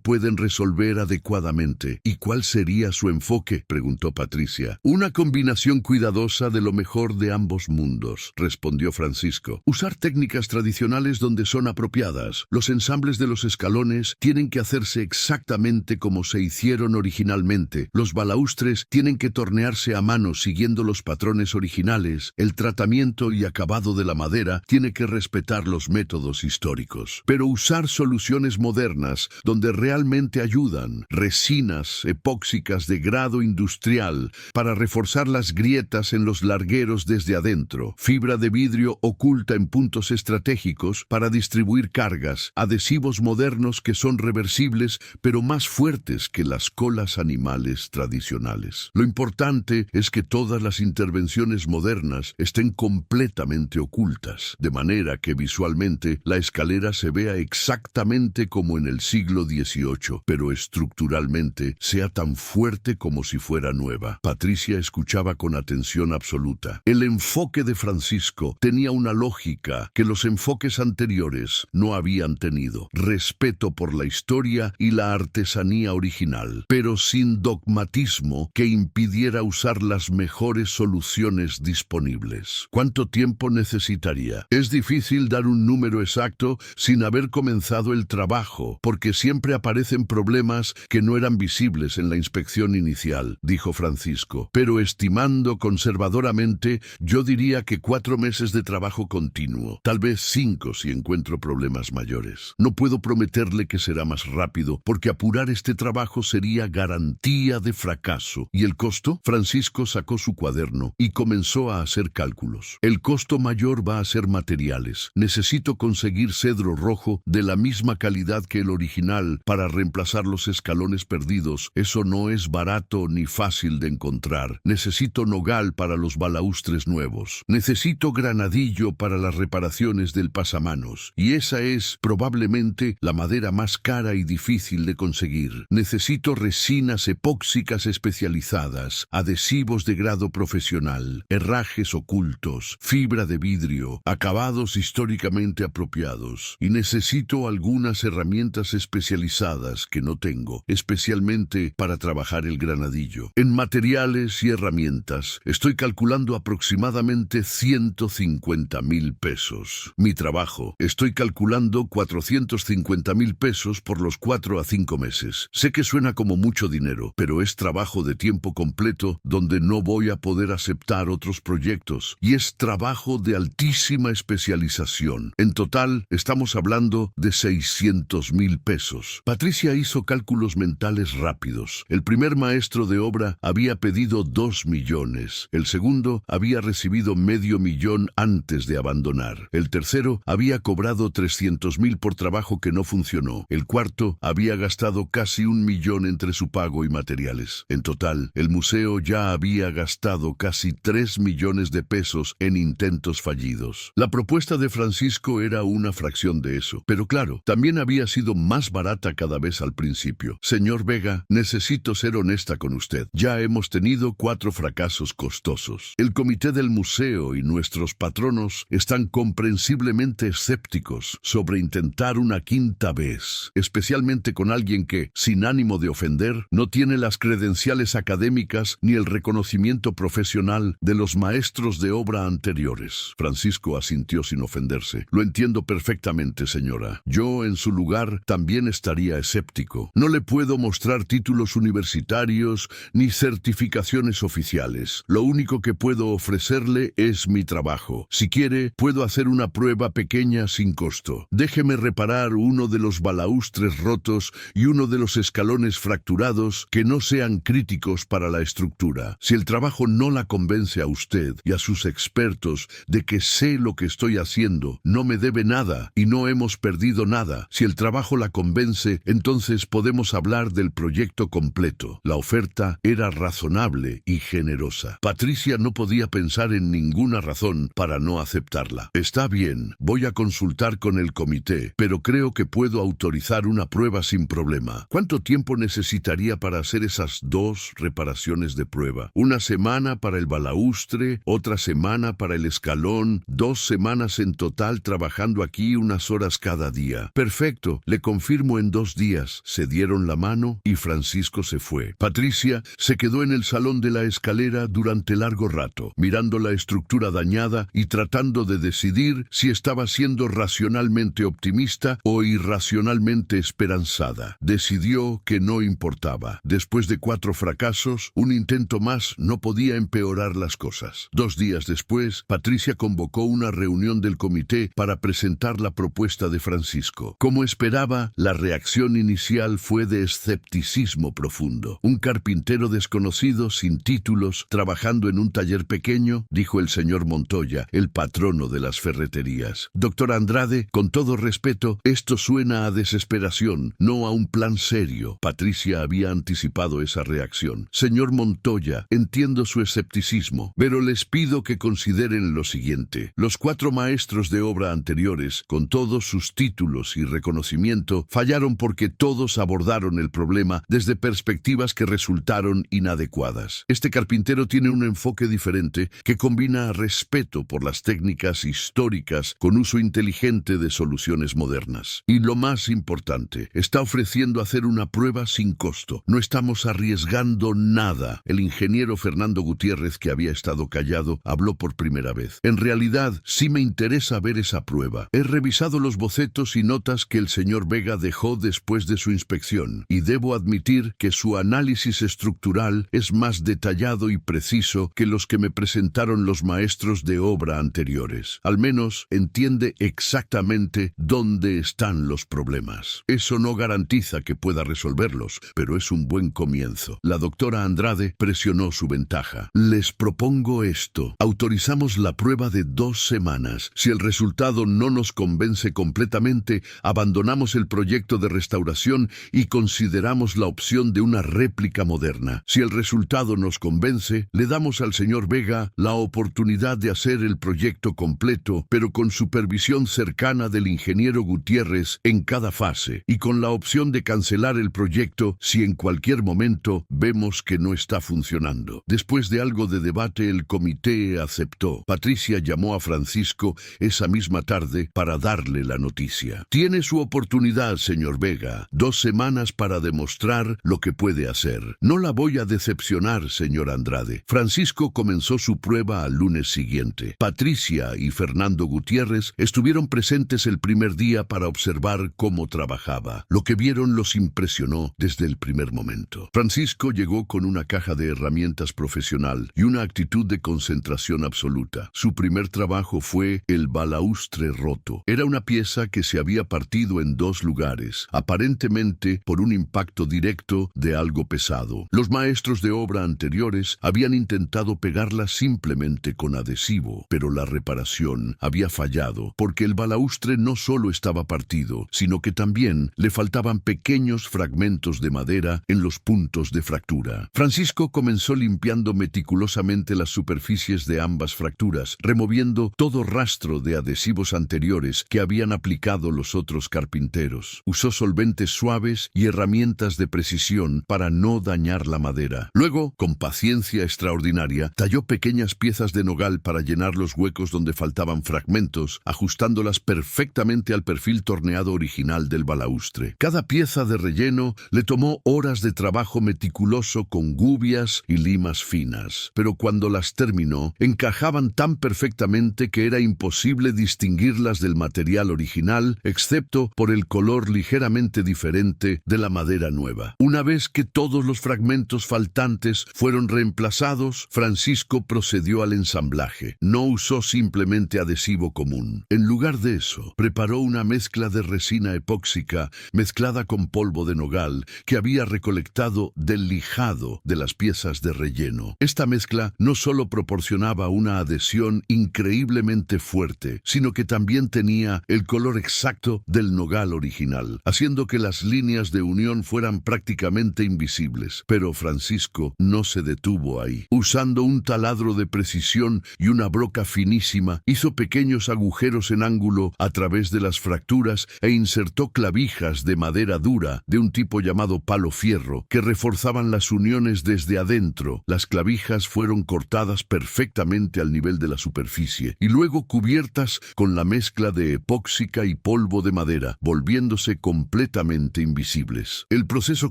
pueden resolver adecuadamente. ¿Y cuál sería su enfoque?, preguntó Patricia. Una combinación cuidadosa de lo mejor de ambos mundos, respondió Francisco. Usar técnicas tradicionales donde son apropiadas. Los ensambles de los escalones tienen que hacerse exactamente como se hicieron originalmente. Los balaustres tienen que tornearse a mano siguiendo los patrones originales. El tratamiento y acabado de la madera tiene que respetar los métodos históricos. Pero usar soluciones modernas donde realmente ayudan, resinas epóxicas de grado industrial para reforzar las grietas en los largueros desde adentro, fibra de vidrio oculta en puntos estratégicos para distribuir cargas, adhesivos modernos que son reversibles pero más fuertes que las colas animales tradicionales. Lo importante es que todas las intervenciones modernas estén completamente ocultas, de manera que visualmente la escalera se vea exactamente como en el siglo XVIII, pero estructuralmente sea tan fuerte como si fuera nueva. Patricia escuchaba con atención absoluta. El enfoque de Francisco tenía una lógica que los enfoques anteriores no habían tenido: respeto por la historia y la artesanía original, pero sin dogmatismo que impidiera usar las mejores soluciones disponibles. ¿Cuánto tiempo necesitaría? Es difícil dar un número exacto sin haber comenzado el trabajo, porque siempre aparecen problemas que no eran visibles en la inspección inicial, dijo Francisco. Pero estimando conservadoramente, yo diría que 4 meses de trabajo continuo, tal vez 5 si encuentro problemas mayores. No puedo prometerle que será más rápido, porque apurar este trabajo sería garantía de fracaso. ¿Y el costo? Francisco sacó su cuaderno y comenzó a hacer cálculos. El costo mayor va a ser materiales. Necesito conseguir cedro rojo de la misma calidad que el original para reemplazar los escalones perdidos. Eso no es barato ni fácil de encontrar. Necesito nogal para los balaustres nuevos. Necesito granadillo para las reparaciones del pasamanos. Y esa es probablemente la madera más cara y difícil de conseguir. Necesito resinas epóxicas especializadas, adhesivos de grado profesional, herrajes ocultos, fibra de vidrio, acabados históricamente apropiados. Y necesito algunas herramientas especializadas que no tengo, especialmente para trabajar el granadillo. En materiales y herramientas, estoy calculando aproximadamente 150,000 pesos. Mi trabajo, estoy calculando 450,000 pesos por los 4 a 5 meses. Sé que suena como mucho dinero, pero es trabajo de tiempo completo donde no voy a poder aceptar otros proyectos, y es trabajo de altísima especialización. En total, estamos hablando de 600,000 pesos. Patricia hizo cálculos mentales rápidos. El primer maestro de obra había pedido 2 millones. El segundo había recibido $500,000 antes de abandonar. El tercero había cobrado 300,000 por trabajo que no funcionó. El cuarto había gastado casi 1 millón entre su pago y materiales. En total, el museo ya había gastado casi 3 millones de pesos en intentos fallidos. La propuesta de Francisco era una fracción de eso, pero claro, también había sido más barata cada vez al principio. Señor Vega, necesito ser honesta con usted. Ya hemos tenido 4 fracasos costosos. El comité del museo y nuestros patronos están comprensiblemente escépticos sobre intentar una quinta vez, especialmente con alguien que, sin ánimo de ofender, no tiene las credenciales académicas ni el reconocimiento profesional de los maestros de obra anteriores. Francisco asintió sin ofenderse. Lo entiendo perfectamente, señora. Yo, en su lugar, también estaría escéptico. No le puedo mostrar títulos universitarios ni certificaciones oficiales. Lo único que puedo ofrecerle es mi trabajo. Si quiere, puedo hacer una prueba pequeña sin costo. Déjeme reparar uno de los balaustres rotos y uno de los escalones fracturados que no sean críticos para la estructura. Si el trabajo no la convence a usted y a sus expertos de que sé lo que estoy haciendo, no me debe nada y no hemos perdido nada. Si el trabajo la convence, entonces podemos hablar del proyecto completo. La oferta era razonable y generosa. Patricia no podía pensar en ninguna razón para no aceptarla. Está bien, voy a consultar con el comité, pero creo que puedo autorizar una prueba sin problema. ¿Cuánto tiempo necesitaría para hacer esas 2 reparaciones de prueba? 1 semana para el balaustre, otra semana para el escalón salón, 2 semanas en total trabajando aquí unas horas cada día. Perfecto, le confirmo en 2 días. Se dieron la mano y Francisco se fue. Patricia se quedó en el salón de la escalera durante largo rato, mirando la estructura dañada y tratando de decidir si estaba siendo racionalmente optimista o irracionalmente esperanzada. Decidió que no importaba. Después de 4 fracasos, un intento más no podía empeorar las cosas. 2 días después, Patricia convocó una reunión del comité para presentar la propuesta de Francisco. Como esperaba, la reacción inicial fue de escepticismo profundo. Un carpintero desconocido, sin títulos, trabajando en un taller pequeño, dijo el señor Montoya, el patrono de las ferreterías. Doctor Andrade, con todo respeto, esto suena a desesperación, no a un plan serio. Patricia había anticipado esa reacción. Señor Montoya, entiendo su escepticismo, pero les pido que consideren lo siguiente. Los 4 maestros de obra anteriores, con todos sus títulos y reconocimiento, fallaron porque todos abordaron el problema desde perspectivas que resultaron inadecuadas. Este carpintero tiene un enfoque diferente que combina respeto por las técnicas históricas con uso inteligente de soluciones modernas. Y lo más importante, está ofreciendo hacer una prueba sin costo. No estamos arriesgando nada. El ingeniero Fernando Gutiérrez, que había estado callado, habló por primera vez. En realidad, sí me interesa ver esa prueba. He revisado los bocetos y notas que el señor Vega dejó después de su inspección, y debo admitir que su análisis estructural es más detallado y preciso que los que me presentaron los maestros de obra anteriores. Al menos entiende exactamente dónde están los problemas. Eso no garantiza que pueda resolverlos, pero es un buen comienzo. La doctora Andrade presionó su ventaja. Les propongo esto. Autorizamos la prueba de 2 semanas. Si el resultado no nos convence completamente, abandonamos el proyecto de restauración y consideramos la opción de una réplica moderna. Si el resultado nos convence, le damos al señor Vega la oportunidad de hacer el proyecto completo, pero con supervisión cercana del ingeniero Gutiérrez en cada fase, y con la opción de cancelar el proyecto si en cualquier momento vemos que no está funcionando. Después de algo de debate, el comité aceptó. Patricia llamó a Francisco esa misma tarde para darle la noticia. Tiene su oportunidad, señor Vega. 2 semanas para demostrar lo que puede hacer. No la voy a decepcionar, señor Andrade. Francisco comenzó su prueba al lunes siguiente. Patricia y Fernando Gutiérrez estuvieron presentes el primer día para observar cómo trabajaba. Lo que vieron los impresionó desde el primer momento. Francisco llegó con una caja de herramientas profesional y una actitud de concentración absoluta. Su primer trabajo fue el balaustre roto. Era una pieza que se había partido en 2 lugares, aparentemente por un impacto directo de algo pesado. Los maestros de obra anteriores habían intentado pegarla simplemente con adhesivo, pero la reparación había fallado porque el balaustre no solo estaba partido, sino que también le faltaban pequeños fragmentos de madera en los puntos de fractura. Francisco comenzó limpiando meticulosamente las superficies de ambas fracturas, removiendo todo rastro de adhesivos anteriores que habían aplicado los otros carpinteros. Usó solventes suaves y herramientas de precisión para no dañar la madera. Luego, con paciencia extraordinaria, talló pequeñas piezas de nogal para llenar los huecos donde faltaban fragmentos, ajustándolas perfectamente al perfil torneado original del balaustre. Cada pieza de relleno le tomó horas de trabajo meticuloso con gubias y limas finas, pero cuando las terminó, encajaban tan perfectamente que era imposible distinguirlas del material original, excepto por el color ligeramente diferente de la madera nueva. Una vez que todos los fragmentos faltantes fueron reemplazados, Francisco procedió al ensamblaje. No usó simplemente adhesivo común. En lugar de eso, preparó una mezcla de resina epóxica mezclada con polvo de nogal que había recolectado del lijado de las piezas de relleno. Esta mezcla no solo proporcionaba una adhesión increíblemente fuerte, sino que también tenía el color exacto del nogal original, haciendo que las líneas de unión fueran prácticamente invisibles. Pero Francisco no se detuvo ahí. Usando un taladro de precisión y una broca finísima, hizo pequeños agujeros en ángulo a través de las fracturas e insertó clavijas de madera dura de un tipo llamado palo fierro que reforzaban las uniones desde adentro. Las clavijas fueron cortadas perfectamente al nivel de la superficie superficie y luego cubiertas con la mezcla de epóxica y polvo de madera, volviéndose completamente invisibles. El proceso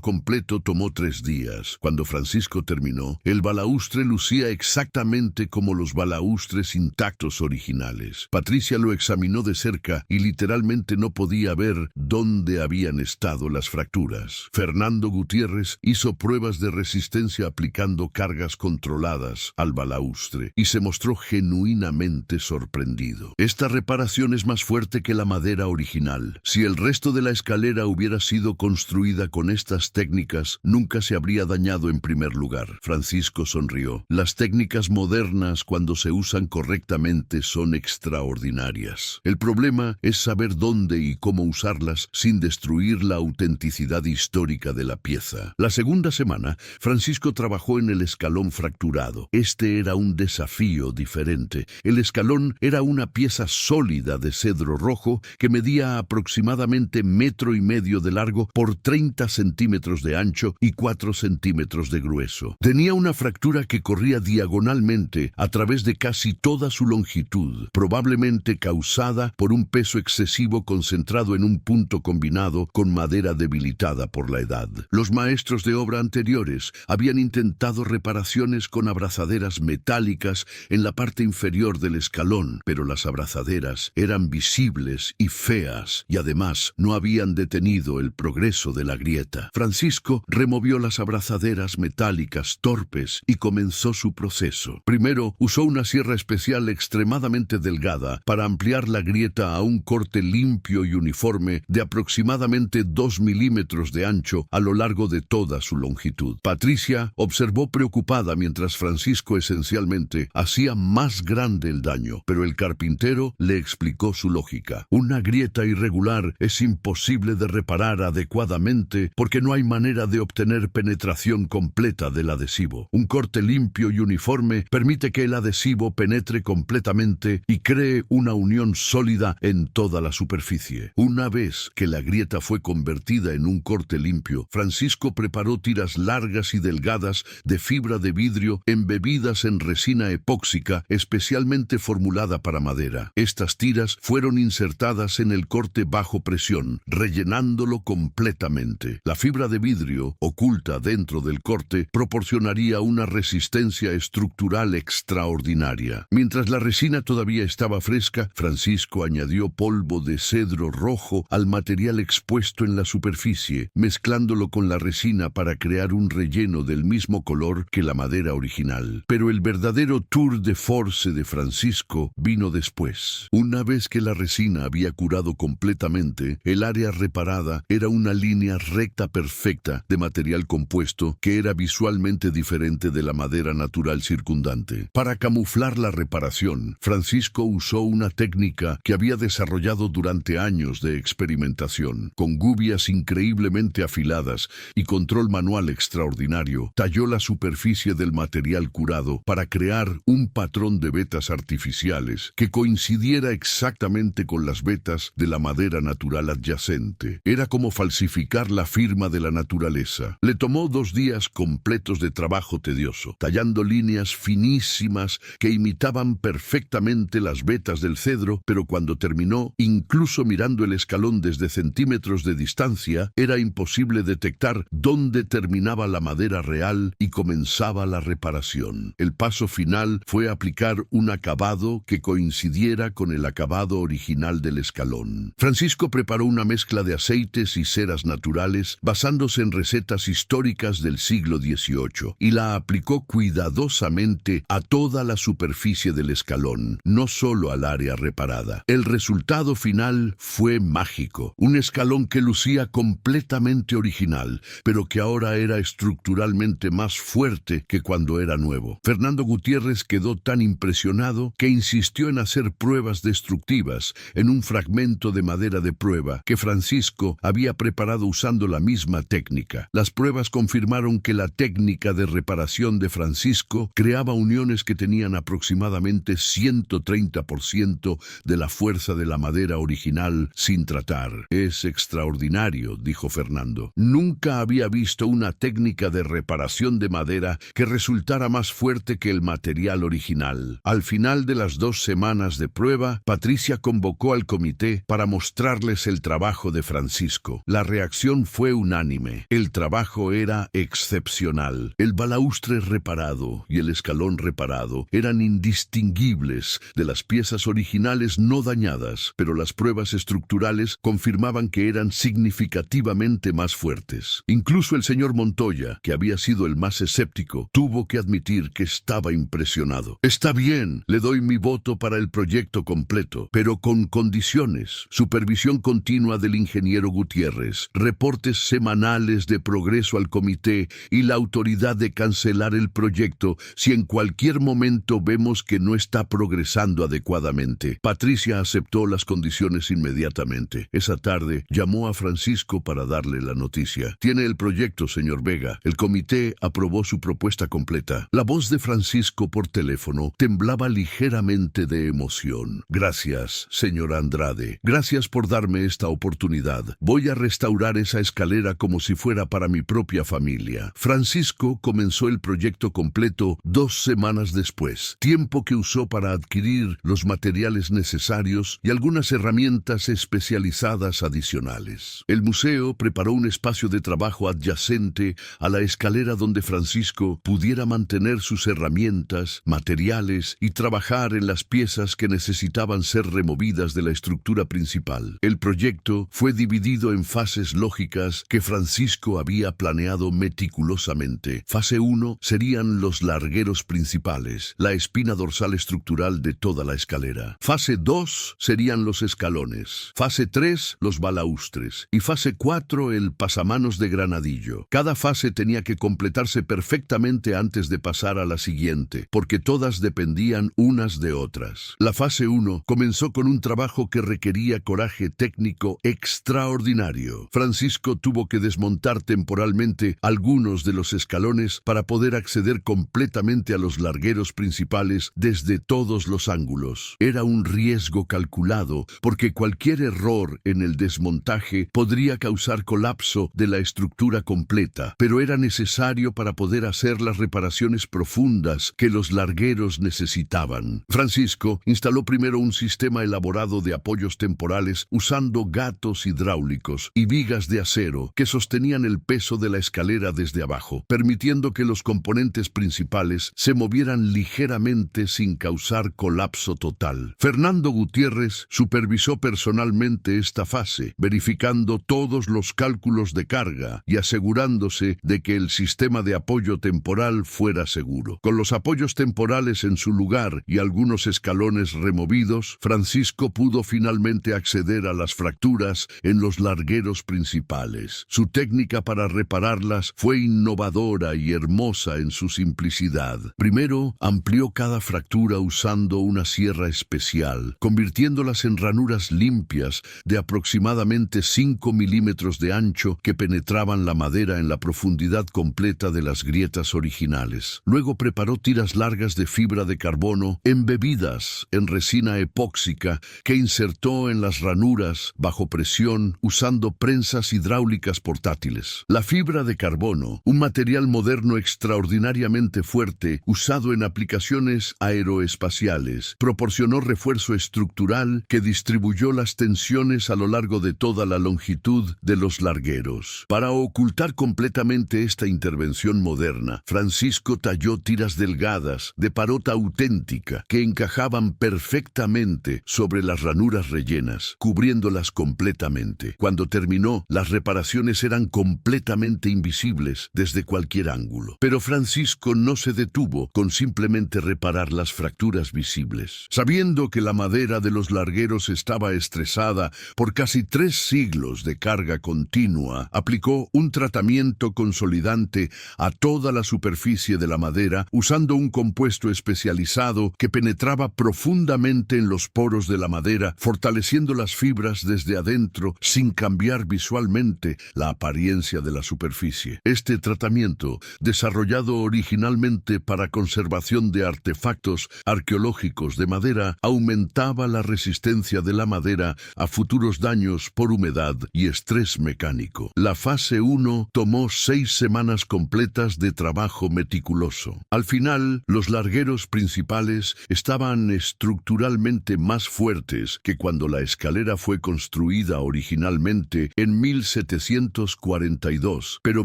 completo tomó 3 días. Cuando Francisco terminó, el balaustre lucía exactamente como los balaustres intactos originales. Patricia lo examinó de cerca y literalmente no podía ver dónde habían estado las fracturas. Fernando Gutiérrez hizo pruebas de resistencia aplicando cargas controladas al balaustre y se mostró genuinamente sorprendido. Esta reparación es más fuerte que la madera original. Si el resto de la escalera hubiera sido construida con estas técnicas, nunca se habría dañado en primer lugar. Francisco sonrió. Las técnicas modernas, cuando se usan correctamente, son extraordinarias. El problema es saber dónde y cómo usarlas sin destruir la autenticidad histórica de la pieza. La segunda semana, Francisco trabajó en el escalón fracturado. Este era un desafío diferente. El escalón era una pieza sólida de cedro rojo que medía aproximadamente 1,5 metros de largo por 30 centímetros de ancho y 4 centímetros de grueso. Tenía una fractura que corría diagonalmente a través de casi toda su longitud, probablemente causada por un peso excesivo concentrado en un punto combinado con madera debilitada por la edad. Los maestros de obra anteriores habían intentado reparaciones con abrazaderas metálicas en la parte inferior del escalón, pero las abrazaderas eran visibles y feas y además no habían detenido el progreso de la grieta. Francisco removió las abrazaderas metálicas torpes y comenzó su proceso. Primero usó una sierra especial extremadamente delgada para ampliar la grieta a un corte limpio y uniforme de aproximadamente 2 milímetros de ancho a lo largo de toda su longitud. Patricia observó preocupada mientras Francisco esencialmente hacía más grande el daño, pero el carpintero le explicó su lógica. Una grieta irregular es imposible de reparar adecuadamente porque no hay manera de obtener penetración completa del adhesivo. Un corte limpio y uniforme permite que el adhesivo penetre completamente y cree una unión sólida en toda la superficie. Una vez que la grieta fue convertida en un corte limpio, Francisco preparó tiras largas y delgadas de fibra de vidrio embebidas en resina epóxica especialmente formulada para madera. Estas tiras fueron insertadas en el corte bajo presión, rellenándolo completamente. La fibra de vidrio, oculta dentro del corte, proporcionaría una resistencia estructural extraordinaria. Mientras la resina todavía estaba fresca, Francisco añadió polvo de cedro rojo al material expuesto en la superficie, mezclándolo con la resina para crear un relleno del mismo color que la madera original. Pero el verdadero tour de force de Francisco vino después. Una vez que la resina había curado completamente, el área reparada era una línea recta perfecta de material compuesto que era visualmente diferente de la madera natural circundante. Para camuflar la reparación, Francisco usó una técnica que había desarrollado durante años de experimentación. Con gubias increíblemente afiladas y control manual extraordinario, talló la superficie del material curado para crear un patrón de vetas artificiales que coincidiera exactamente con las vetas de la madera natural adyacente. Era como falsificar la firma de la naturaleza. Le tomó 2 días completos de trabajo tedioso, tallando líneas finísimas que imitaban perfectamente las vetas del cedro, pero cuando terminó, incluso mirando el escalón desde centímetros de distancia, era imposible detectar dónde terminaba la madera real y comenzaba la reparación. El paso final fue aplicar un acabado que coincidiera con el acabado original del escalón. Francisco preparó una mezcla de aceites y ceras naturales basándose en recetas históricas del siglo XVIII y la aplicó cuidadosamente a toda la superficie del escalón, no solo al área reparada. El resultado final fue mágico, un escalón que lucía completamente original, pero que ahora era estructuralmente más fuerte que cuando era nuevo. Fernando Gutiérrez quedó tan impresionado que insistió en hacer pruebas destructivas en un fragmento de madera de prueba que Francisco había preparado usando la misma técnica. Las pruebas confirmaron que la técnica de reparación de Francisco creaba uniones que tenían aproximadamente 130% de la fuerza de la madera original sin tratar. Es extraordinario, dijo Fernando. Nunca había visto una técnica de reparación de madera que resultara más fuerte que el material original. Al final de las 2 semanas de prueba, Patricia convocó al comité para mostrarles el trabajo de Francisco. La reacción fue unánime. El trabajo era excepcional. El balaustre reparado y el escalón reparado eran indistinguibles de las piezas originales no dañadas, pero las pruebas estructurales confirmaban que eran significativamente más fuertes. Incluso el señor Montoya, que había sido el más escéptico, tuvo que admitir que estaba impresionado. Está bien, le doy mi voto para el proyecto completo, pero con condiciones. Supervisión continua del ingeniero Gutiérrez, reportes semanales de progreso al comité y la autoridad de cancelar el proyecto si en cualquier momento vemos que no está progresando adecuadamente. Patricia aceptó las condiciones inmediatamente. Esa tarde llamó a Francisco para darle la noticia. Tiene el proyecto, señor Vega. El comité aprobó su propuesta completa. La voz de Francisco por teléfono temblaba ligeramente de emoción. Gracias, señora Andrade. Gracias por darme esta oportunidad. Voy a restaurar esa escalera como si fuera para mi propia familia. Francisco comenzó el proyecto completo 2 semanas después, tiempo que usó para adquirir los materiales necesarios y algunas herramientas especializadas adicionales. El museo preparó un espacio de trabajo adyacente a la escalera donde Francisco pudiera mantener sus herramientas, materiales y trabajar en las piezas que necesitaban ser removidas de la estructura principal. El proyecto fue dividido en fases lógicas que Francisco había planeado meticulosamente. Fase 1 serían los largueros principales, la espina dorsal estructural de toda la escalera. Fase 2 serían los escalones. Fase 3, los balaustres. Y fase 4, el pasamanos de granadillo. Cada fase tenía que completarse perfectamente antes de pasar a la siguiente, porque todas dependían unas de otras. La fase 1 comenzó con un trabajo que requería coraje técnico extraordinario. Francisco tuvo que desmontar temporalmente algunos de los escalones para poder acceder completamente a los largueros principales desde todos los ángulos. Era un riesgo calculado, porque cualquier error en el desmontaje podría causar colapso de la estructura completa, pero era necesario para poder hacer las reparaciones profundas que los largueros necesitaban. Francisco instaló primero un sistema elaborado de apoyos temporales usando gatos hidráulicos y vigas de acero que sostenían el peso de la escalera desde abajo, permitiendo que los componentes principales se movieran ligeramente sin causar colapso total. Fernando Gutiérrez supervisó personalmente esta fase, verificando todos los cálculos de carga y asegurándose de que el sistema de apoyo temporal fuera seguro. Con los apoyos temporales en su lugar y algunos escalones removidos, Francisco pudo finalmente acceder a las fracturas en los largueros principales. Su técnica para repararlas fue innovadora y hermosa en su simplicidad. Primero, amplió cada fractura usando una sierra especial, convirtiéndolas en ranuras limpias de aproximadamente 5 milímetros de ancho que penetraban la madera en la profundidad completa de las grietas originales. Luego preparó tiras largas de fibra de carbono embebidas en resina epóxica que insertó en las ranuras bajo presión usando prensas hidráulicas portátiles. La fibra de carbono, un material moderno extraordinariamente fuerte usado en aplicaciones aeroespaciales, proporcionó refuerzo estructural que distribuyó las tensiones a lo largo de toda la longitud de los largueros. Para ocultar completamente esta intervención moderna, Francisco talló tiras delgadas de parota auténtica que encajaban perfectamente sobre las ranuras rellenas, cubriéndolas completamente. Cuando terminó, las reparaciones eran completamente invisibles desde cualquier ángulo. Pero Francisco no se detuvo con simplemente reparar las fracturas visibles. Sabiendo que la madera de los largueros estaba estresada por casi 3 siglos de carga continua, aplicó un tratamiento consolidante a toda la superficie de la madera usando un compuesto especializado que penetraba profundamente en los poros de la madera, fortaleciendo las fibras desde adentro sin cambiar visualmente la apariencia de la superficie. Este tratamiento, desarrollado originalmente para conservación de artefactos arqueológicos de madera, aumentaba la resistencia de la madera a futuros daños por humedad y estrés mecánico. La fase 1 tomó 6 semanas completas de trabajo meticuloso. Al final, los largueros principales principales estaban estructuralmente más fuertes que cuando la escalera fue construida originalmente en 1742, pero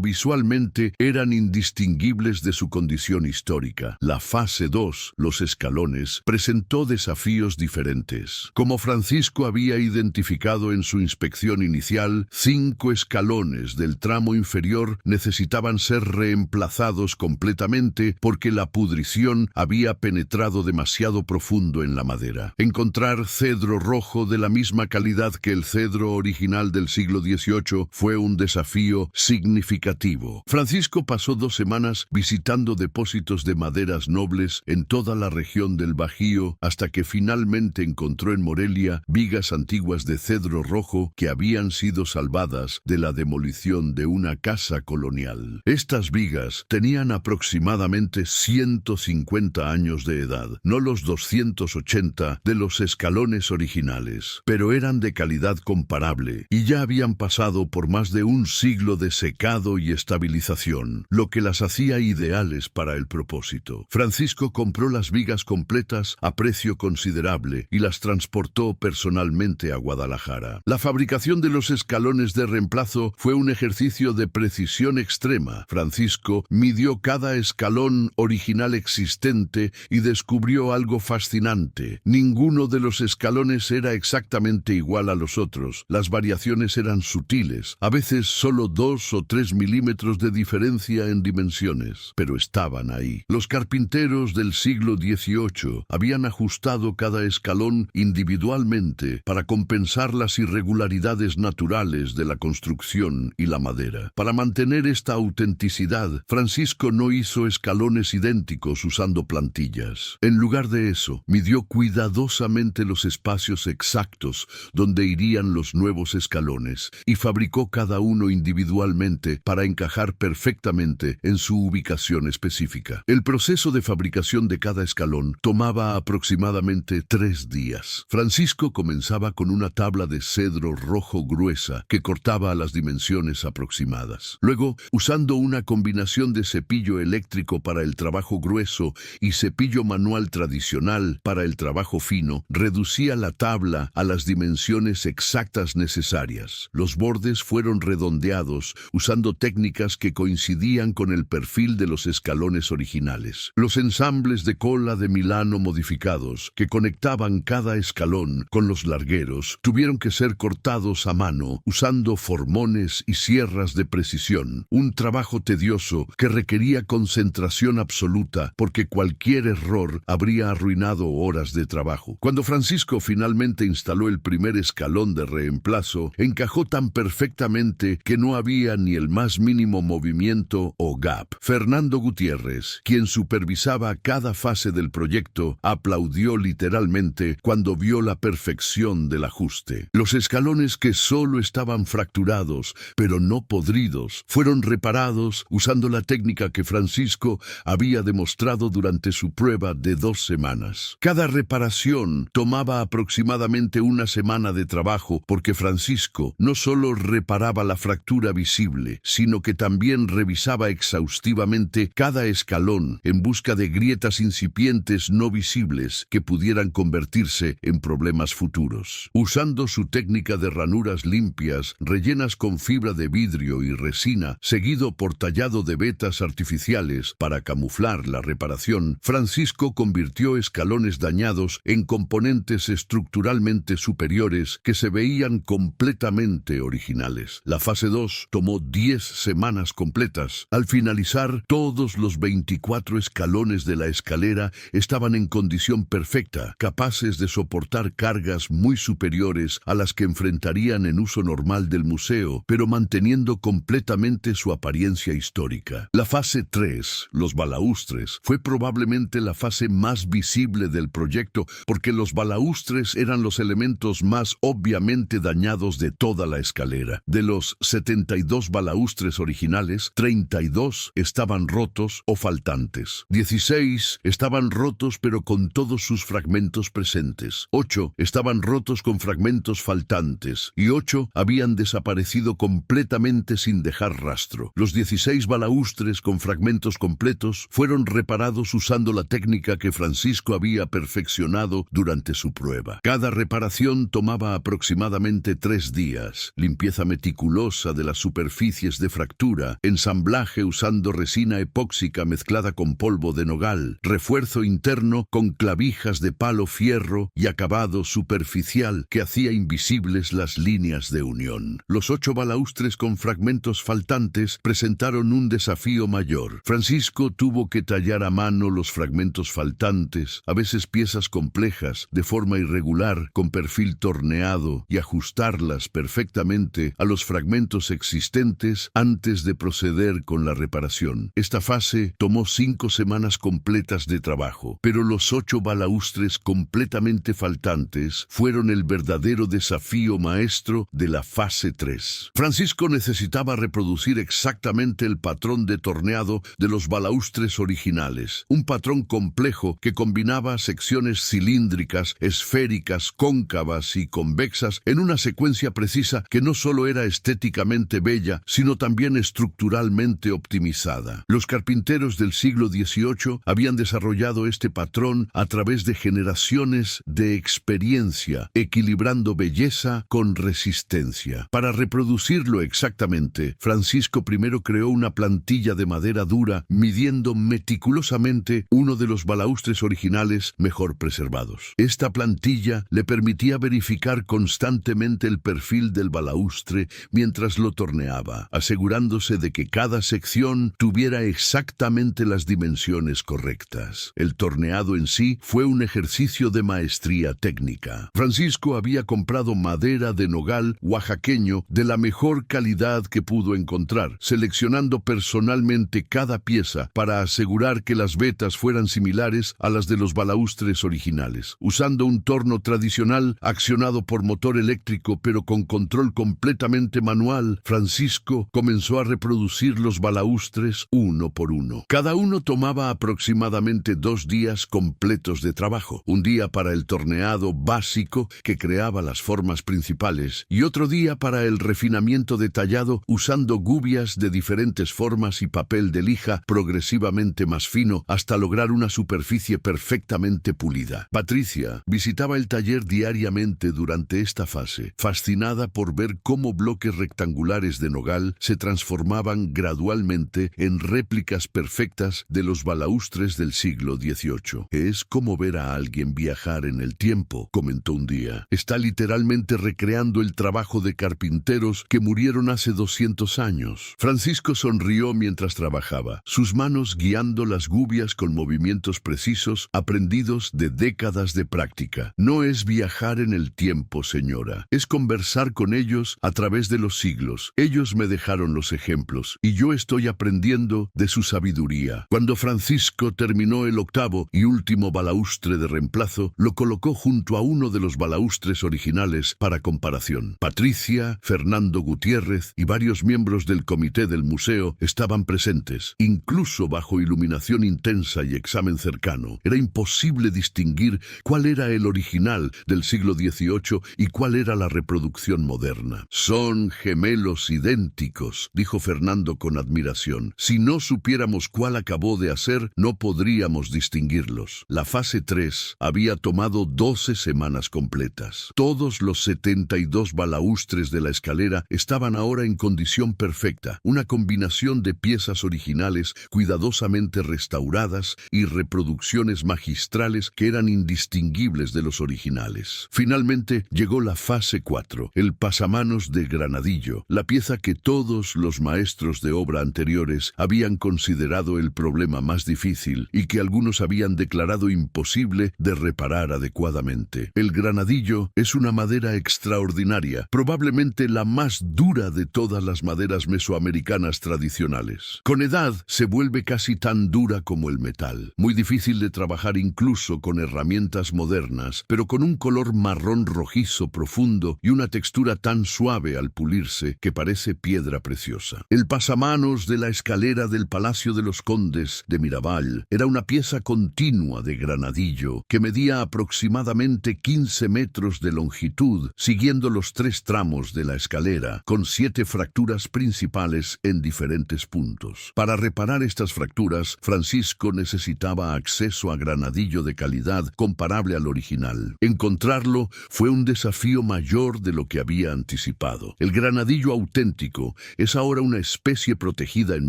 visualmente eran indistinguibles de su condición histórica. La fase 2, los escalones, presentó desafíos diferentes. Como Francisco había identificado en su inspección inicial, 5 escalones del tramo inferior necesitaban ser reemplazados completamente porque la pudrición había penetrado demasiado profundo en la madera. Encontrar cedro rojo de la misma calidad que el cedro original del siglo XVIII fue un desafío significativo. Francisco pasó 2 semanas visitando depósitos de maderas nobles en toda la región del Bajío hasta que finalmente encontró en Morelia vigas antiguas de cedro rojo que habían sido salvadas de la demolición de una casa colonial. Estas vigas tenían aproximadamente 150 años de edad, no los 280 de los escalones originales, pero eran de calidad comparable y ya habían pasado por más de un siglo de secado y estabilización, lo que las hacía ideales para el propósito. Francisco compró las vigas completas a precio considerable y las transportó personalmente a Guadalajara. La fabricación de los escalones de reemplazo fue un ejercicio de precisión extrema. Francisco midió cada escalón original existente y descubrió algo fascinante. Ninguno de los escalones era exactamente igual a los otros. Las variaciones eran sutiles, a veces solo 2 o 3 milímetros de diferencia en dimensiones, pero estaban ahí. Los carpinteros del siglo XVIII habían ajustado cada escalón individualmente para compensar las irregularidades naturales de la construcción y la madera. Para mantener esta autenticidad, Francisco no hizo escalones idénticos usando plantillas. En lugar de eso, midió cuidadosamente los espacios exactos donde irían los nuevos escalones y fabricó cada uno individualmente para encajar perfectamente en su ubicación específica. El proceso de fabricación de cada escalón tomaba aproximadamente 3 días. Francisco comenzaba con una tabla de cedro rojo gruesa que cortaba a las dimensiones aproximadas. Luego, usando una combinación de cepillo eléctrico para el trabajo grueso y cepillo manual tradicional para el trabajo fino, reducía la tabla a las dimensiones exactas necesarias. Los bordes fueron redondeados usando técnicas que coincidían con el perfil de los escalones originales. Los ensambles de cola de Milano modificados que conectaban cada escalón con los largueros tuvieron que ser cortados a mano usando formones y sierras de precisión, un trabajo tedioso que requería concentración absoluta porque cualquier error habría arruinado horas de trabajo. Cuando Francisco finalmente instaló el primer escalón de reemplazo, encajó tan perfectamente que no había ni el más mínimo movimiento o gap. Fernando Gutiérrez, quien supervisaba cada fase del proyecto, aplaudió literalmente cuando vio la perfección del ajuste. Los escalones que solo estaban fracturados, pero no podridos, fueron reparados usando la técnica que Francisco había demostrado durante su prueba de 2 semanas. Cada reparación tomaba aproximadamente 1 semana de trabajo porque Francisco no solo reparaba la fractura visible, sino que también revisaba exhaustivamente cada escalón en busca de grietas incipientes no visibles que pudieran convertirse en problemas futuros. Usando su técnica de ranuras limpias, rellenas con fibra de vidrio y resina, seguido por tallado de vetas artificiales para camuflar la reparación, Francisco convirtió escalones dañados en componentes estructuralmente superiores que se veían completamente originales. La fase 2 tomó 10 semanas completas. Al finalizar, todos los 24 escalones de la escalera estaban en condición perfecta, capaces de soportar cargas muy superiores a las que enfrentarían en uso normal del museo, pero manteniendo completamente su apariencia histórica. La fase 3, los balaustres, fue probablemente la fase más visible del proyecto porque los balaustres eran los elementos más obviamente dañados de toda la escalera. De los 72 balaustres originales, 32 estaban rotos o faltantes. 16 estaban rotos pero con todos sus fragmentos presentes. 8 estaban rotos con fragmentos faltantes y 8 habían desaparecido completamente sin dejar rastro. Los 16 balaustres con fragmentos completos fueron reparados usando la técnica técnica que Francisco había perfeccionado durante su prueba. Cada reparación tomaba aproximadamente 3 días. Limpieza meticulosa de las superficies de fractura, ensamblaje usando resina epóxica mezclada con polvo de nogal, refuerzo interno con clavijas de palo fierro y acabado superficial que hacía invisibles las líneas de unión. Los 8 balaustres con fragmentos faltantes presentaron un desafío mayor. Francisco tuvo que tallar a mano los fragmentos faltantes, a veces piezas complejas, de forma irregular, con perfil torneado, y ajustarlas perfectamente a los fragmentos existentes antes de proceder con la reparación. Esta fase tomó 5 semanas completas de trabajo, pero los 8 balaustres completamente faltantes fueron el verdadero desafío maestro de la fase 3. Francisco necesitaba reproducir exactamente el patrón de torneado de los balaustres originales, un patrón complejo que combinaba secciones cilíndricas, esféricas, cóncavas y convexas en una secuencia precisa que no solo era estéticamente bella, sino también estructuralmente optimizada. Los carpinteros del siglo XVIII habían desarrollado este patrón a través de generaciones de experiencia, equilibrando belleza con resistencia. Para reproducirlo exactamente, Francisco primero creó una plantilla de madera dura, midiendo meticulosamente uno de los balaustres originales mejor preservados. Esta plantilla le permitía verificar constantemente el perfil del balaustre mientras lo torneaba, asegurándose de que cada sección tuviera exactamente las dimensiones correctas. El torneado en sí fue un ejercicio de maestría técnica. Francisco había comprado madera de nogal oaxaqueño de la mejor calidad que pudo encontrar, seleccionando personalmente cada pieza para asegurar que las vetas fueran similares a las de los balaustres originales. Usando un torno tradicional accionado por motor eléctrico pero con control completamente manual, Francisco comenzó a reproducir los balaustres uno por uno. Cada uno tomaba aproximadamente 2 días completos de trabajo. Un día para el torneado básico que creaba las formas principales y otro día para el refinamiento detallado usando gubias de diferentes formas y papel de lija progresivamente más fino hasta lograr una superficie perfectamente pulida. Patricia visitaba el taller diariamente durante esta fase, fascinada por ver cómo bloques rectangulares de nogal se transformaban gradualmente en réplicas perfectas de los balaustres del siglo XVIII. Es como ver a alguien viajar en el tiempo, comentó un día. Está literalmente recreando el trabajo de carpinteros que murieron hace 200 años. Francisco sonrió mientras trabajaba, sus manos guiando las gubias con movimientos precisos aprendidos de décadas de práctica. No es viajar en el tiempo, señora. Es conversar con ellos a través de los siglos. Ellos me dejaron los ejemplos y yo estoy aprendiendo de su sabiduría. Cuando Francisco terminó el 8º y último balaustre de reemplazo, lo colocó junto a uno de los balaustres originales para comparación. Patricia, Fernando Gutiérrez y varios miembros del comité del museo estaban presentes, incluso bajo iluminación intensa y examen cercano. Era imposible distinguir cuál era el original del siglo XVIII y cuál era la reproducción moderna. Son gemelos idénticos, dijo Fernando con admiración. Si no supiéramos cuál acabó de hacer, no podríamos distinguirlos. La fase 3 había tomado 12 semanas completas. Todos los 72 balaustres de la escalera estaban ahora en condición perfecta, una combinación de piezas originales cuidadosamente restauradas y reproducciones magistrales que eran indistinguibles de los originales. Finalmente llegó la fase 4, el pasamanos de granadillo, la pieza que todos los maestros de obra anteriores habían considerado el problema más difícil y que algunos habían declarado imposible de reparar adecuadamente. El granadillo es una madera extraordinaria, probablemente la más dura de todas las maderas mesoamericanas tradicionales. Con edad se vuelve casi tan dura como el metal, muy difícil de trabajar incluso con herramientas modernas, pero con un color marrón rojizo profundo y una textura tan suave al pulirse que parece piedra preciosa. El pasamanos de la escalera del Palacio de los Condes de Mirabal era una pieza continua de granadillo que medía aproximadamente 15 metros de longitud, siguiendo los 3 tramos de la escalera, con 7 fracturas principales en diferentes puntos. Para reparar estas fracturas, Francisco necesitaba daba acceso a granadillo de calidad comparable al original. Encontrarlo fue un desafío mayor de lo que había anticipado. El granadillo auténtico es ahora una especie protegida en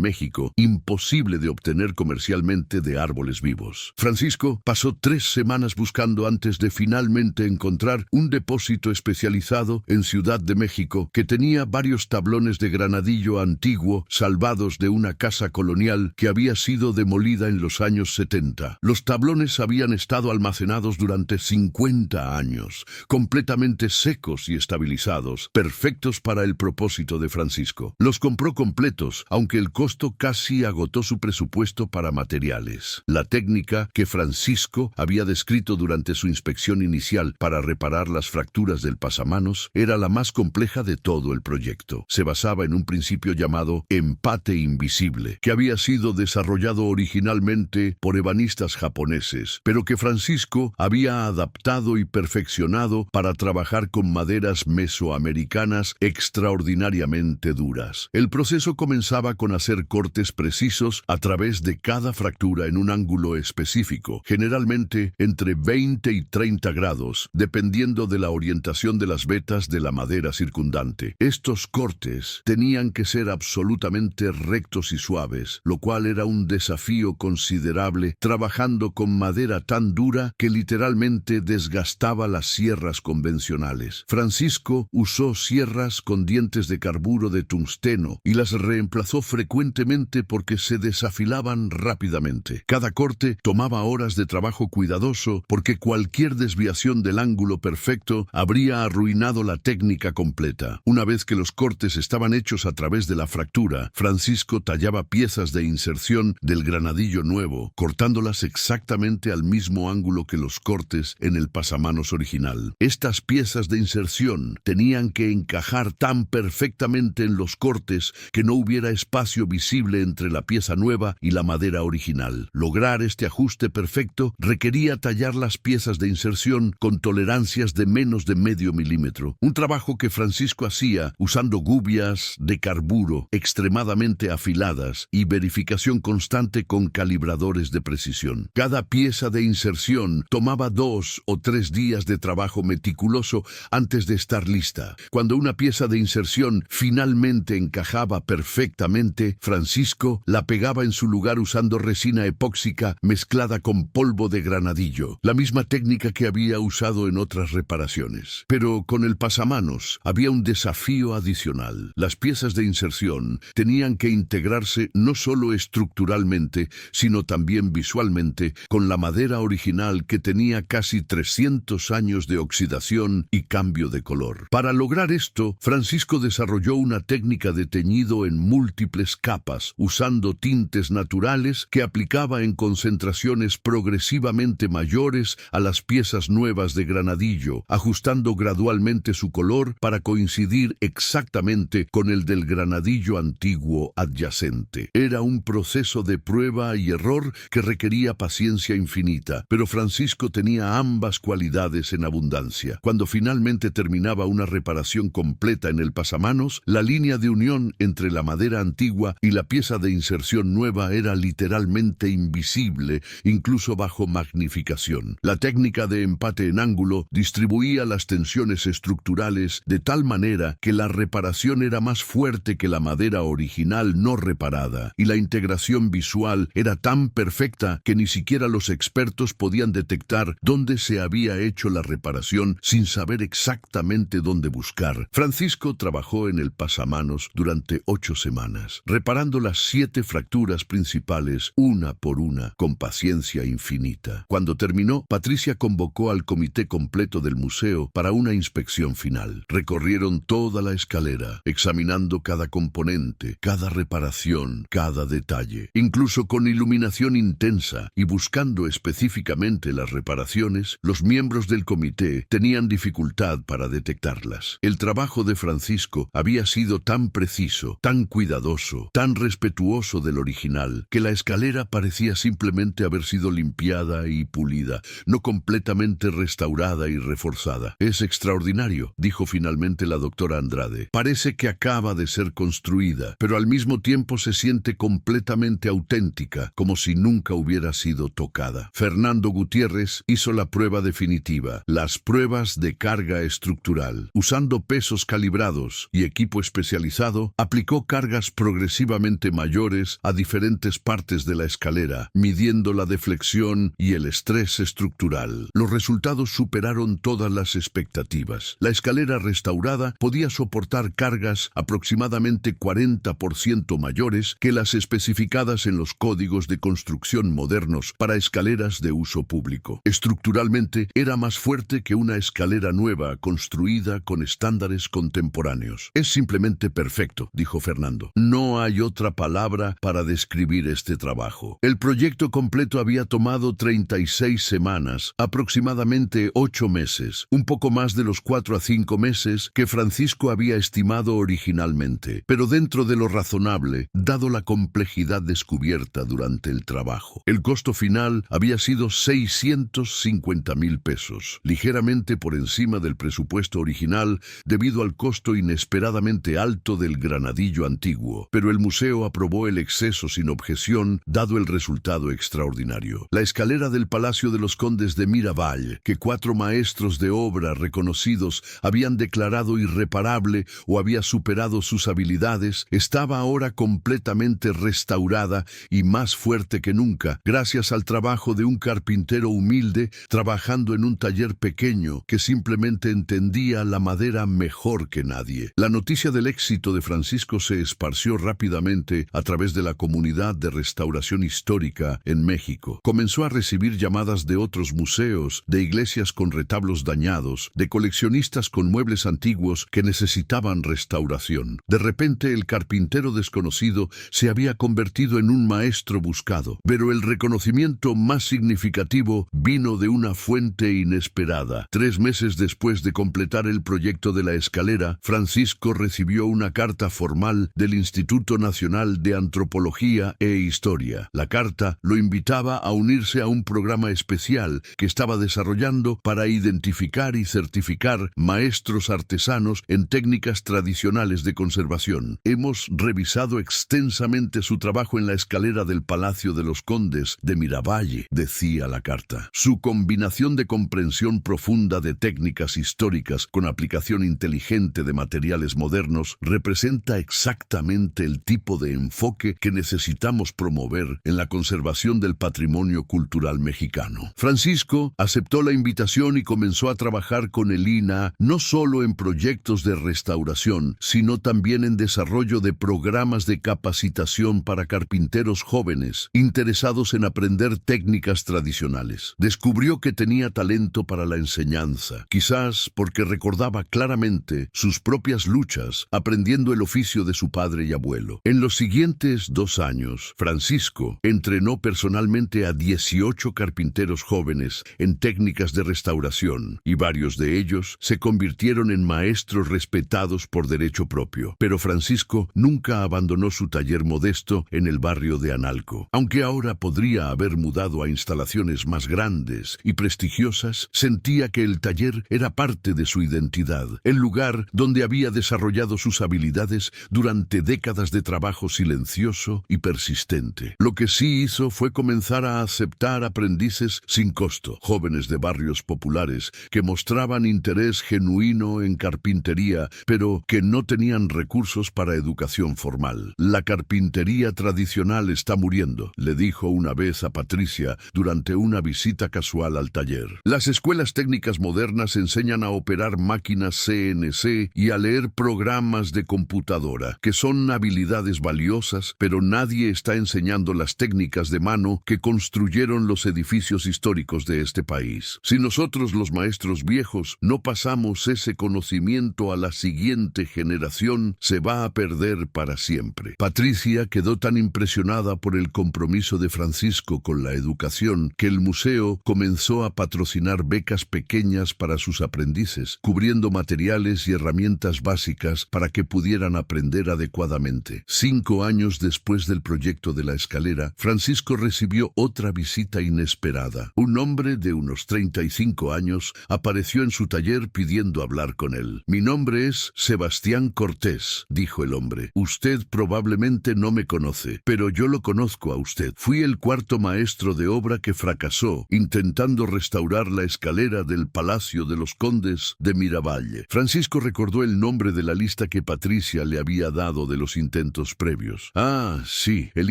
México, imposible de obtener comercialmente de árboles vivos. Francisco pasó 3 semanas buscando antes de finalmente encontrar un depósito especializado en Ciudad de México que tenía varios tablones de granadillo antiguo salvados de una casa colonial que había sido demolida en los años 70. Los tablones habían estado almacenados durante 50 años, completamente secos y estabilizados, perfectos para el propósito de Francisco. Los compró completos, aunque el costo casi agotó su presupuesto para materiales. La técnica que Francisco había descrito durante su inspección inicial para reparar las fracturas del pasamanos era la más compleja de todo el proyecto. Se basaba en un principio llamado empate invisible, que había sido desarrollado originalmente por ebanistas japoneses, pero que Francisco había adaptado y perfeccionado para trabajar con maderas mesoamericanas extraordinariamente duras. El proceso comenzaba con hacer cortes precisos a través de cada fractura en un ángulo específico, generalmente entre 20 y 30 grados, dependiendo de la orientación de las vetas de la madera circundante. Estos cortes tenían que ser absolutamente rectos y suaves, lo cual era un desafío considerable trabajando con madera tan dura que literalmente desgastaba las sierras convencionales. Francisco usó sierras con dientes de carburo de tungsteno y las reemplazó frecuentemente porque se desafilaban rápidamente. Cada corte tomaba horas de trabajo cuidadoso porque cualquier desviación del ángulo perfecto habría arruinado la técnica completa. Una vez que los cortes estaban hechos a través de la fractura, Francisco tallaba piezas de inserción del granadillo nuevo, cortándolas exactamente al mismo ángulo que los cortes en el pasamanos original. Estas piezas de inserción tenían que encajar tan perfectamente en los cortes que no hubiera espacio visible entre la pieza nueva y la madera original. Lograr este ajuste perfecto requería tallar las piezas de inserción con tolerancias de menos de medio milímetro, un trabajo que Francisco hacía usando gubias de carburo extremadamente afiladas y verificación constante con calibradores de precisión. Cada pieza de inserción tomaba 2 o 3 días de trabajo meticuloso antes de estar lista. Cuando una pieza de inserción finalmente encajaba perfectamente, Francisco la pegaba en su lugar usando resina epóxica mezclada con polvo de granadillo, la misma técnica que había usado en otras reparaciones. Pero con el pasamanos había un desafío adicional. Las piezas de inserción tenían que integrarse no solo estructuralmente, sino también visualmente con la madera original que tenía casi 300 años de oxidación y cambio de color. Para lograr esto, Francisco desarrolló una técnica de teñido en múltiples capas, usando tintes naturales que aplicaba en concentraciones progresivamente mayores a las piezas nuevas de granadillo, ajustando gradualmente su color para coincidir exactamente con el del granadillo antiguo adyacente. Era un proceso de prueba y error que requería paciencia infinita, pero Francisco tenía ambas cualidades en abundancia. Cuando finalmente terminaba una reparación completa en el pasamanos, la línea de unión entre la madera antigua y la pieza de inserción nueva era literalmente invisible, incluso bajo magnificación. La técnica de empate en ángulo distribuía las tensiones estructurales de tal manera que la reparación era más fuerte que la madera original no reparada, y la integración visual era tan perfecta que ni siquiera los expertos podían detectar dónde se había hecho la reparación sin saber exactamente dónde buscar. Francisco trabajó en el pasamanos durante 8 semanas, reparando las 7 fracturas principales una por una, con paciencia infinita. Cuando terminó, Patricia convocó al comité completo del museo para una inspección final. Recorrieron toda la escalera, examinando cada componente, cada reparación, cada detalle. Incluso con iluminación intensa y buscando específicamente las reparaciones, los miembros del comité tenían dificultad para detectarlas. El trabajo de Francisco había sido tan preciso, tan cuidadoso, tan respetuoso del original, que la escalera parecía simplemente haber sido limpiada y pulida, no completamente restaurada y reforzada. «Es extraordinario», dijo finalmente la doctora Andrade. «Parece que acaba de ser construida, pero al mismo tiempo se siente completamente auténtica, como si nunca nunca hubiera sido tocada. Fernando Gutiérrez hizo la prueba definitiva, las pruebas de carga estructural. Usando pesos calibrados y equipo especializado, aplicó cargas progresivamente mayores a diferentes partes de la escalera, midiendo la deflexión y el estrés estructural. Los resultados superaron todas las expectativas. La escalera restaurada podía soportar cargas aproximadamente 40% mayores que las especificadas en los códigos de construcción modernos para escaleras de uso público. Estructuralmente, era más fuerte que una escalera nueva construida con estándares contemporáneos. Es simplemente perfecto, dijo Fernando. No hay otra palabra para describir este trabajo. El proyecto completo había tomado 36 semanas, aproximadamente 8 meses, un poco más de los 4 a 5 meses que Francisco había estimado originalmente, pero dentro de lo razonable, dado la complejidad descubierta durante el trabajo. El costo final había sido 650,000 pesos, ligeramente por encima del presupuesto original debido al costo inesperadamente alto del granadillo antiguo, pero el museo aprobó el exceso sin objeción, dado el resultado extraordinario. La escalera del Palacio de los Condes de Miravalle, que 4 maestros de obra reconocidos habían declarado irreparable o había superado sus habilidades, estaba ahora completamente restaurada y más fuerte que nunca, gracias al trabajo de un carpintero humilde trabajando en un taller pequeño que simplemente entendía la madera mejor que nadie. La noticia del éxito de Francisco se esparció rápidamente a través de la comunidad de restauración histórica en México. Comenzó a recibir llamadas de otros museos, de iglesias con retablos dañados, de coleccionistas con muebles antiguos que necesitaban restauración. De repente, el carpintero desconocido se había convertido en un maestro buscado, pero el reconocimiento más significativo vino de una fuente inesperada. 3 meses después de completar el proyecto de la escalera, Francisco recibió una carta formal del Instituto Nacional de Antropología e Historia. La carta lo invitaba a unirse a un programa especial que estaba desarrollando para identificar y certificar maestros artesanos en técnicas tradicionales de conservación. Hemos revisado extensamente su trabajo en la escalera del Palacio de los Condes de Miravalle, decía la carta. Su combinación de comprensión profunda de técnicas históricas con aplicación inteligente de materiales modernos representa exactamente el tipo de enfoque que necesitamos promover en la conservación del patrimonio cultural mexicano. Francisco aceptó la invitación y comenzó a trabajar con el INAH no solo en proyectos de restauración, sino también en desarrollo de programas de capacitación para carpinteros jóvenes interesados en aprender técnicas tradicionales. Descubrió que tenía talento para la enseñanza, quizás porque recordaba claramente sus propias luchas aprendiendo el oficio de su padre y abuelo. En los siguientes 2 años, Francisco entrenó personalmente a 18 carpinteros jóvenes en técnicas de restauración, y varios de ellos se convirtieron en maestros respetados por derecho propio. Pero Francisco nunca abandonó su taller modesto en el barrio de Analco. Aunque ahora podría haber mudado a instalaciones más grandes y prestigiosas, sentía que el taller era parte de su identidad, el lugar donde había desarrollado sus habilidades durante décadas de trabajo silencioso y persistente. Lo que sí hizo fue comenzar a aceptar aprendices sin costo, jóvenes de barrios populares que mostraban interés genuino en carpintería, pero que no tenían recursos para educación formal. La carpintería tradicional está muriendo, le dijo una vez a Patricia durante una visita casual al taller. Las escuelas técnicas modernas enseñan a operar máquinas CNC y a leer programas de computadora, que son habilidades valiosas, pero nadie está enseñando las técnicas de mano que construyeron los edificios históricos de este país. Si nosotros, los maestros viejos, no pasamos ese conocimiento a la siguiente generación, se va a perder para siempre. Patricia quedó tan impresionada por el compromiso de Francisco con la educación que el museo comenzó a patrocinar becas pequeñas para sus aprendices, cubriendo materiales y herramientas básicas para que pudieran aprender adecuadamente. 5 años después del proyecto de la escalera, Francisco recibió otra visita inesperada. Un hombre de unos 35 años apareció en su taller pidiendo hablar con él. «Mi nombre es Sebastián Cortés», dijo el hombre. «Usted probablemente no me conoce, pero yo lo conozco a usted. Fui Fui el cuarto maestro de obra que fracasó intentando restaurar la escalera del Palacio de los Condes de Miravalle. Francisco recordó el nombre de la lista que Patricia le había dado de los intentos previos. Ah, sí, el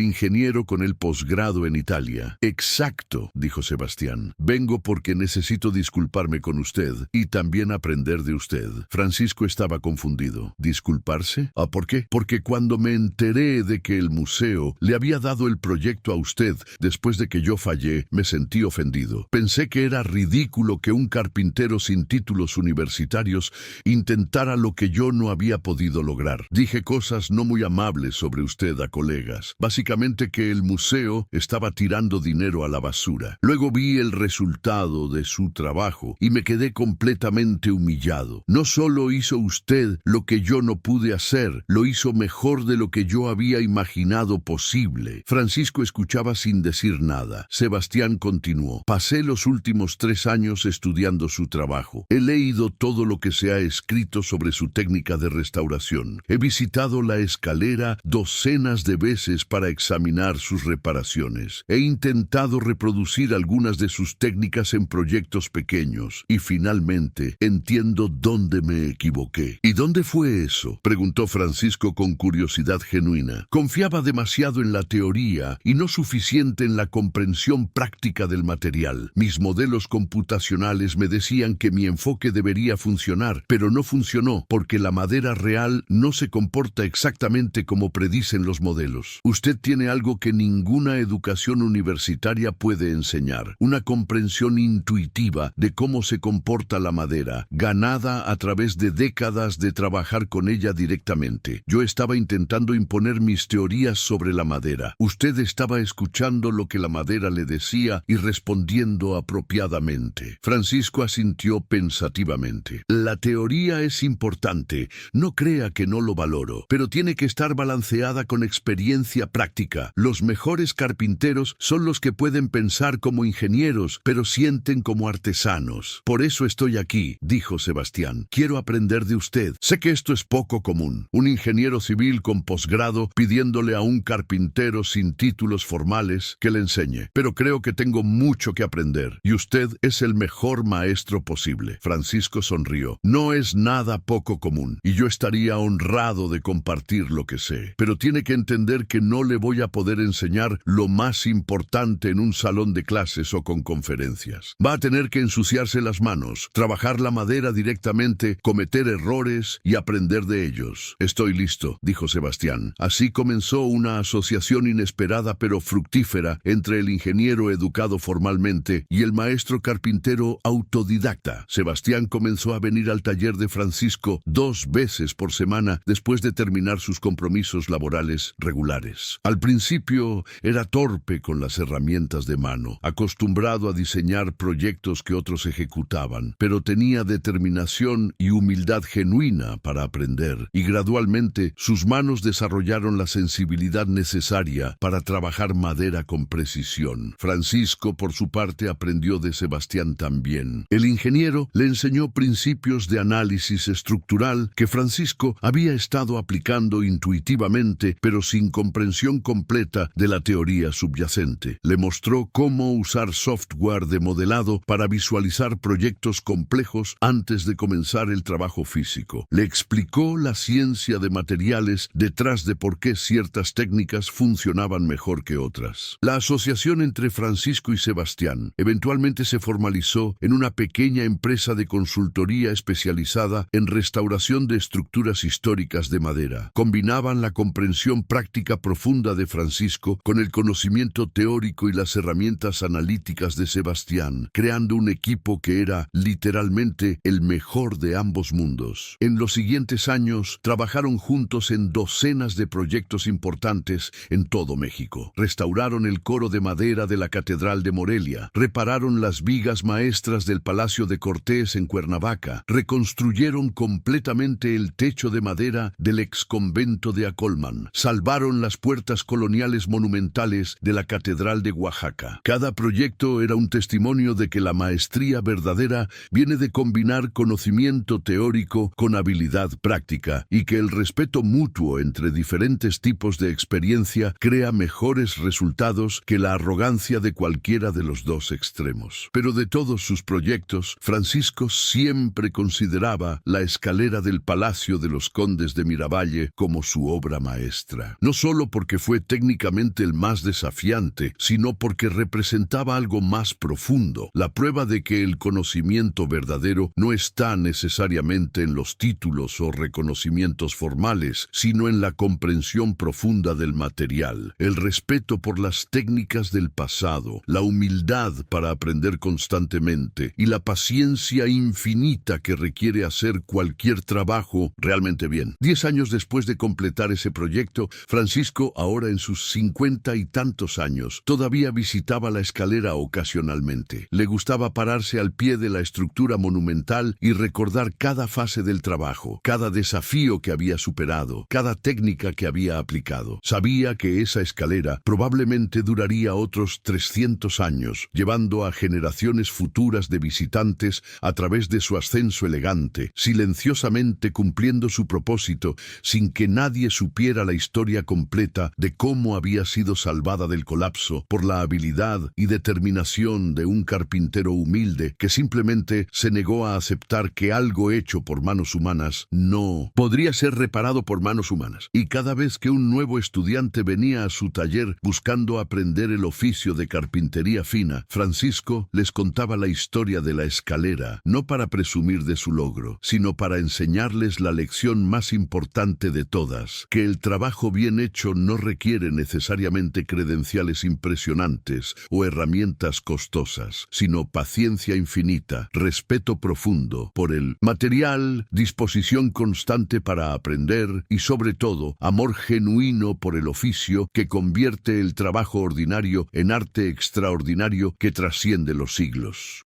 ingeniero con el posgrado en Italia. Exacto, dijo Sebastián. Vengo porque necesito disculparme con usted y también aprender de usted. Francisco estaba confundido. ¿Disculparse? ¿Ah, por qué? Porque cuando me enteré de que el museo le había dado el proyecto a usted después de que yo fallé, me sentí ofendido. Pensé que era ridículo que un carpintero sin títulos universitarios intentara lo que yo no había podido lograr. Dije cosas no muy amables sobre usted a colegas. Básicamente que el museo estaba tirando dinero a la basura. Luego vi el resultado de su trabajo y me quedé completamente humillado. No solo hizo usted lo que yo no pude hacer, lo hizo mejor de lo que yo había imaginado posible. Francisco escuchaba sin decir nada. Sebastián continuó. Pasé los últimos 3 años estudiando su trabajo. He leído todo lo que se ha escrito sobre su técnica de restauración. He visitado la escalera docenas de veces para examinar sus reparaciones. He intentado reproducir algunas de sus técnicas en proyectos pequeños. Y finalmente entiendo dónde me equivoqué. ¿Y dónde fue eso?, preguntó Francisco con curiosidad genuina. Confiaba demasiado en la teoría y no suficiente en la comprensión práctica del material. Mis modelos computacionales me decían que mi enfoque debería funcionar, pero no funcionó porque la madera real no se comporta exactamente como predicen los modelos. Usted tiene algo que ninguna educación universitaria puede enseñar, una comprensión intuitiva de cómo se comporta la madera, ganada a través de décadas de trabajar con ella directamente. Yo estaba intentando imponer mis teorías sobre la madera. Usted estaba escuchando lo que la madera le decía y respondiendo apropiadamente. Francisco asintió pensativamente. La teoría es importante, no crea que no lo valoro, pero tiene que estar balanceada con experiencia práctica. Los mejores carpinteros son los que pueden pensar como ingenieros, pero sienten como artesanos. Por eso estoy aquí, dijo Sebastián. Quiero aprender de usted. Sé que esto es poco común. Un ingeniero civil con posgrado pidiéndole a un carpintero sin títulos formales que le enseñe. Pero creo que tengo mucho que aprender, y usted es el mejor maestro posible. Francisco sonrió. No es nada poco común, y yo estaría honrado de compartir lo que sé. Pero tiene que entender que no le voy a poder enseñar lo más importante en un salón de clases o con conferencias. Va a tener que ensuciarse las manos, trabajar la madera directamente, cometer errores y aprender de ellos. Estoy listo, dijo Sebastián. Así comenzó una asociación inesperada pero fructífera entre el ingeniero educado formalmente y el maestro carpintero autodidacta. Sebastián comenzó a venir al taller de Francisco 2 veces por semana después de terminar sus compromisos laborales regulares. Al principio era torpe con las herramientas de mano, acostumbrado a diseñar proyectos que otros ejecutaban, pero tenía determinación y humildad genuina para aprender, y gradualmente sus manos desarrollaron la sensibilidad necesaria para trabajar madera con precisión. Francisco, por su parte, aprendió de Sebastián también. El ingeniero le enseñó principios de análisis estructural que Francisco había estado aplicando intuitivamente, pero sin comprensión completa de la teoría subyacente. Le mostró cómo usar software de modelado para visualizar proyectos complejos antes de comenzar el trabajo físico. Le explicó la ciencia de materiales detrás de por qué ciertas técnicas funcionaban mejor que otras. La asociación entre Francisco y Sebastián eventualmente se formalizó en una pequeña empresa de consultoría especializada en restauración de estructuras históricas de madera. Combinaban la comprensión práctica profunda de Francisco con el conocimiento teórico y las herramientas analíticas de Sebastián, creando un equipo que era literalmente el mejor de ambos mundos. En los siguientes años trabajaron juntos en docenas de proyectos importantes en todo México. Restauraron el coro de madera de la Catedral de Morelia, repararon las vigas maestras del Palacio de Cortés en Cuernavaca, reconstruyeron completamente el techo de madera del exconvento de Acolman, salvaron las puertas coloniales monumentales de la Catedral de Oaxaca. Cada proyecto era un testimonio de que la maestría verdadera viene de combinar conocimiento teórico con habilidad práctica y que el respeto mutuo entre diferentes tipos de experiencia crea mejores resultados resultados que la arrogancia de cualquiera de los dos extremos. Pero de todos sus proyectos, Francisco siempre consideraba la escalera del Palacio de los Condes de Miravalle como su obra maestra. No solo porque fue técnicamente el más desafiante, sino porque representaba algo más profundo, la prueba de que el conocimiento verdadero no está necesariamente en los títulos o reconocimientos formales, sino en la comprensión profunda del material, el respeto por las técnicas del pasado, la humildad para aprender constantemente y la paciencia infinita que requiere hacer cualquier trabajo realmente bien. 10 años después de completar ese proyecto, Francisco, ahora en sus 50 y tantos años, todavía visitaba la escalera ocasionalmente. Le gustaba pararse al pie de la estructura monumental y recordar cada fase del trabajo, cada desafío que había superado, cada técnica que había aplicado. Sabía que esa escalera probablemente duraría otros 300 años, llevando a generaciones futuras de visitantes a través de su ascenso elegante, silenciosamente cumpliendo su propósito sin que nadie supiera la historia completa de cómo había sido salvada del colapso por la habilidad y determinación de un carpintero humilde que simplemente se negó a aceptar que algo hecho por manos humanas no podría ser reparado por manos humanas. Y cada vez que un nuevo estudiante venía a su taller buscando aprender el oficio de carpintería fina, Francisco les contaba la historia de la escalera, no para presumir de su logro, sino para enseñarles la lección más importante de todas, que el trabajo bien hecho no requiere necesariamente credenciales impresionantes o herramientas costosas, sino paciencia infinita, respeto profundo por el material, disposición constante para aprender y, sobre todo, amor genuino por el oficio que convierte el trabajo ordinario en arte extraordinario que trasciende los siglos.